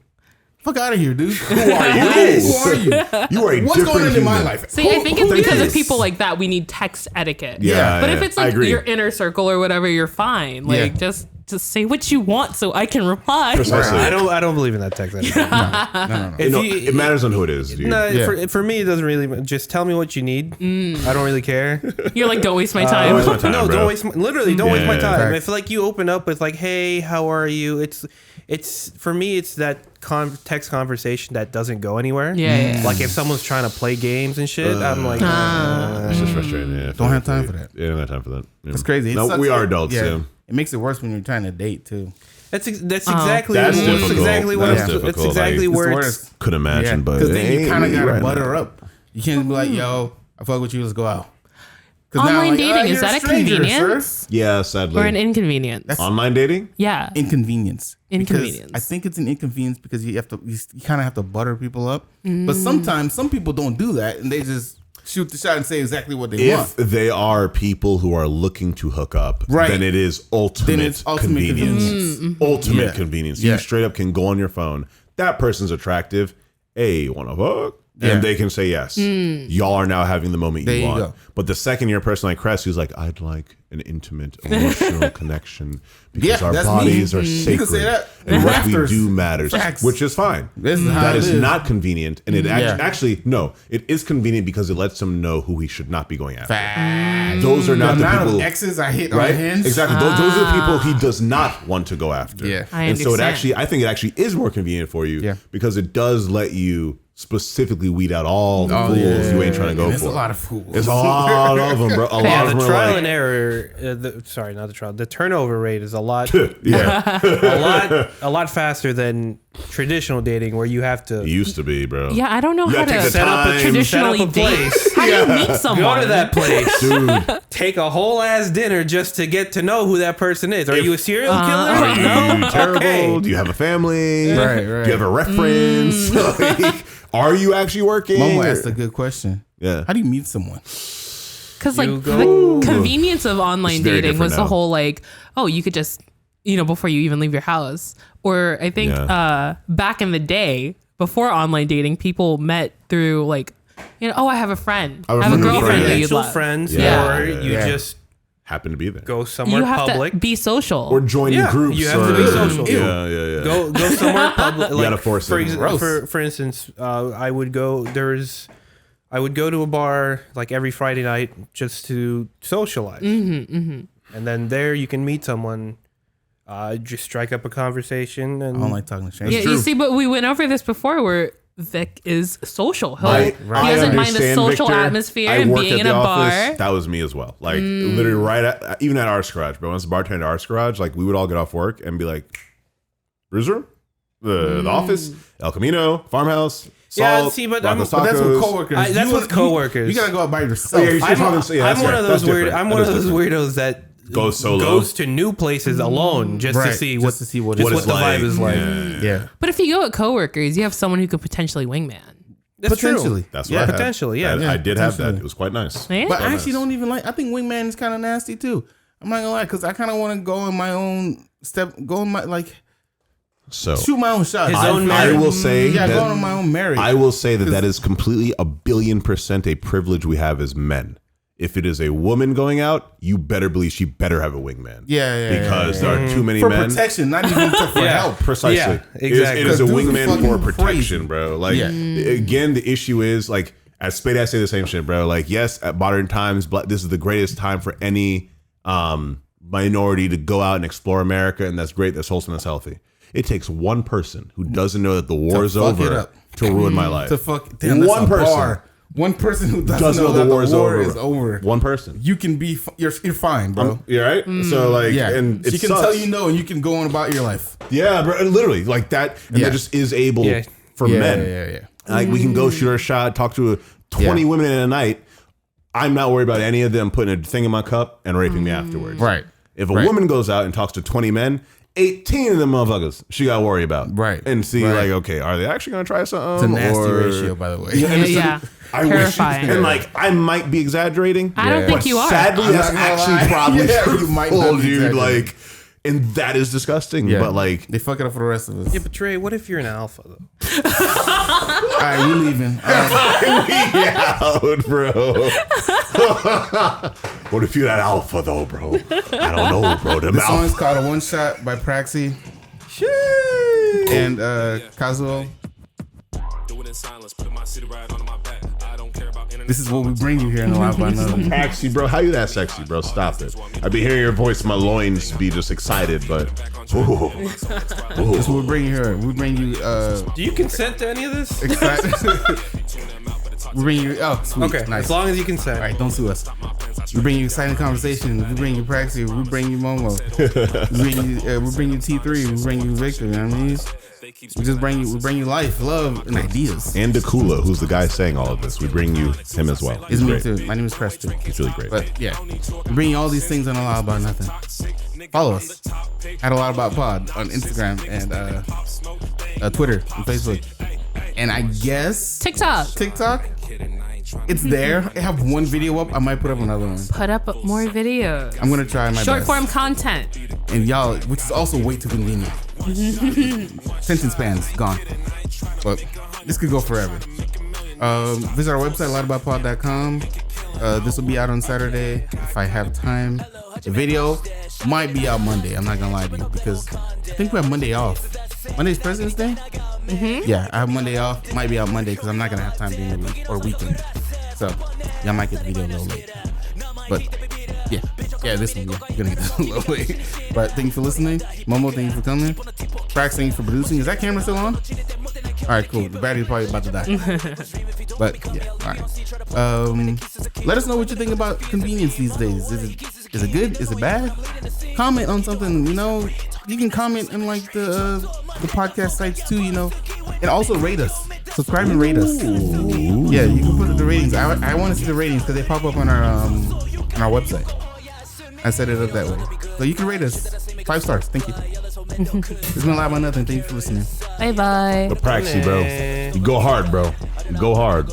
Fuck out of here, dude. Who are you? Yes. Who are you? You are a What's different going on in my human. life? See, I think it's Thank because you. of people like that we need text etiquette. Yeah, But yeah, if it's I like agree. your inner circle or whatever, you're fine. Like Yeah. just say what you want so I can reply. Precisely. I don't believe in that text etiquette. No. If No, you- it matters on who it is, dude. No, Yeah. for me, it doesn't really. Just tell me what you need. I don't really care. You're like, don't waste my Don't time. waste my time, No, bro. don't waste. Literally, don't waste my Yeah. time. Facts. I feel like you open up with like, "Hey, how are you?" It's for me. It's that text conversation that doesn't go anywhere. Yeah. Like if someone's trying to play games and shit, I'm like, It's just frustrating. Yeah, Don't have time for that. Yeah, don't have time for that. Yeah. It's crazy. It No, sucks we are that- adults. Yeah. It makes it worse when you're trying to date too. that's exactly That's that's difficult. exactly what That's it's difficult. exactly Like, where It's it's. worse. Could imagine, but Because then you ain't kind of really gotta right butter now. up. You can't be like, yo, I fuck with you, let's go out. 'Cause now, Online like, dating, is you're that a stranger, convenience sir. Yeah, sadly. or an inconvenience? Online dating? Yeah. Inconvenience. Inconvenience. Because I think it's an inconvenience because you kind of have to butter people up. But sometimes some people don't do that and they just shoot the shot and say exactly what they want. If they are people who are looking to hook up, Right. then it is ultimate, Then it's ultimate convenience. Ultimate Yeah. convenience. Yeah. You straight up can go on your phone. That person's attractive. Hey, you want to fuck? Yeah. And they can say yes. Y'all are now having the moment There you you want. go. But the second you're a person like Cress who's like, I'd like an intimate, emotional connection because Yeah, our that's bodies me. are You sacred can say that. and what we Rafters. do matters, Facts. which is fine. This is how That it is is. not convenient, and it Yeah. actually no, it is convenient because it lets him know who he should not be going after. Fact. Those are The not the amount people, of X's I hit right? on Hinge. Exactly. Those are the people he does not want to go after. Yeah. I and so it understand. I think it actually is more convenient for you Yeah. because it does let you specifically weed out all the Oh, fools yeah. you ain't trying to go And for. there's a lot of fools. It's a lot of them, bro. A lot Yeah, of the them are trial like, and error. Sorry, not the trial. The turnover rate is a lot, yeah, a lot faster than traditional dating, where you have to it used to be, bro. Yeah, I don't know You how gotta take to the set up a time. traditionally set up a date. place. How do you meet someone? go to that place, Dude, take a whole ass dinner just to get to know who that person is. Are you a serial killer? are you No. terrible? Okay. Do you have a family? Right, Do right. you have a reference? Like, are you actually working? Momo asked a good question. Yeah. How do you meet someone? Because like You go- the convenience of online It's very dating different was the now. whole like, oh, you could just, before you even leave your house. Or I think Yeah. back in the day, before online dating, people met through like, oh, I have a friend. I have a friend with girlfriend friends. that you'd Mutual love. friends, Yeah. or Yeah. you Yeah. just Happen to be there. go somewhere You have public. to be social. Or join Yeah, groups. you have or, to be social. Yeah, yeah. Go somewhere public. Like, gotta force for, it. for instance, I would go to a bar like every Friday night just to socialize, and then there you can meet someone, just strike up a conversation, and I don't like talking to strangers. yeah, you see, but we went over this before where Vic is social. He I doesn't mind the understand, social Victor. atmosphere I and worked being at in the a office. bar. That was me as well. Like literally right at even at Arts Garage, but once the bartender at Arts Garage, like we would all get off work and be like, Bruiser, the office, El Camino, Farmhouse, Yeah, Salt, see, but Rocco's But that's with Tacos. coworkers. that's with coworkers. You gotta go out by yourself. Oh, yeah, you're I'm, talking- yeah, that's I'm one right. of That's those weird. different. I'm That one is of those different. weirdos that Goes solo. goes to new places alone just to Right, see just what to see what just it's what the like. vibe is like. Yeah. yeah. But if you go with coworkers, you have someone who could potentially wingman. That's Potentially. true. That's what Yeah. I had. Potentially, yeah. I did have that. Potentially. It was quite nice. Yeah. But I nice. actually don't even like. I think wingman is kind of nasty too. I'm not gonna lie, because I kind of want to go in my own step, go in my like So shoot my own shot. His I, own I merit. will say yeah, that go on my own merit. I will say that that is completely 1,000,000,000% a privilege we have as men. If it is a woman going out, you better believe she better have a wingman. Yeah, because there are too many for men. protection, not even for Yeah. help. Precisely. Yeah, It is exactly. a Dudes are wingman fucking for protection, crazy. bro. Like Yeah. again, the issue is like As Spade, I say the same shit, bro. Like, yes, at modern times, this is the greatest time for any minority to go out and explore America, and that's great. That's wholesome. That's healthy. It takes one person who doesn't know that the war is over to ruin my life. To fuck one person. Bar. One person who doesn't know that the war is over. One person. You can be. You're fine, bro. You're right. So like, and she can tell you no, and you can go on about your life. Yeah, bro. Literally like that. And that just is able for men. Yeah. Like we can go shoot our shot, talk to 20 women in a night. I'm not worried about any of them putting a thing in my cup and raping me afterwards. Right. If a woman goes out and talks to 20 men, 18 of them motherfuckers she got to worry about. Right. And see like, okay, are they actually going to try something? It's a nasty ratio, by the way. Yeah. Terrifying. And like, I might be exaggerating. I don't think you are. Sadly, that's actually probably true. You might not be dude. Like, and that is disgusting. But like, they fuck it up for the rest of us. Yeah, but Trey, what if you're an alpha though? All right, we leaving. we out, bro. What if you're that alpha though, bro? I don't know, bro. The song is called "A One Shot" by Praxi and Kazuo. This is what we bring you here in the Live by Another. Praxi, bro. How you that sexy, bro? Stop it. I be hearing your voice, my loins be just excited, but This is what we bring you here. We bring you Do you consent to any of this? excited. We bring you sweet. Okay, Nice. as long as you consent. All right, don't sue us. We bring you exciting conversation. We bring you Praxi. We bring you Momo. We bring you T3. We bring you Victor. You know what I mean? We just bring you life, love, and ideas. And Dakula, who's the guy saying all of this. We bring you him as well. It's me too. My name is Preston. He's really great. But yeah, we bring you all these things on A Lot About Nothing. Follow us at A Lot About Pod on Instagram and Twitter and Facebook. And I guess TikTok. It's there. I have one video up. I might put up another one. Put up more videos. I'm gonna try my Short best. form content. And y'all, which is also way too convenient. Attention spans gone. But this could go forever. Visit our website, lotaboutpod.com. This will be out on Saturday if I have time. The video might be out Monday. I'm not gonna lie to you because I think we have Monday off. Monday's President's Day? Mm-hmm. Yeah, I have Monday off. Might be out Monday because I'm not gonna have time during the week or weekend. So y'all might get the video a little late. But yeah, this one, you're gonna get this a little late. But thank you for listening. Momo, thank you for coming. Prax, thank you for producing. Is that camera still on? All right, cool. The battery's probably about to die. But yeah, all right. Let us know what you think about convenience these days. Is it good? Is it bad? Comment on something. You know, you can comment in like the podcast sites too. You know, and also rate us. Subscribe and rate us. Ooh. Yeah, you can put the ratings. I want to see the ratings because they pop up on our website. I set it up that way. So you can rate us 5 stars. Thank you. It's been Live on Nothing. Thank you for listening. Bye bye. The Praxi, bro. You go hard, bro. You go hard.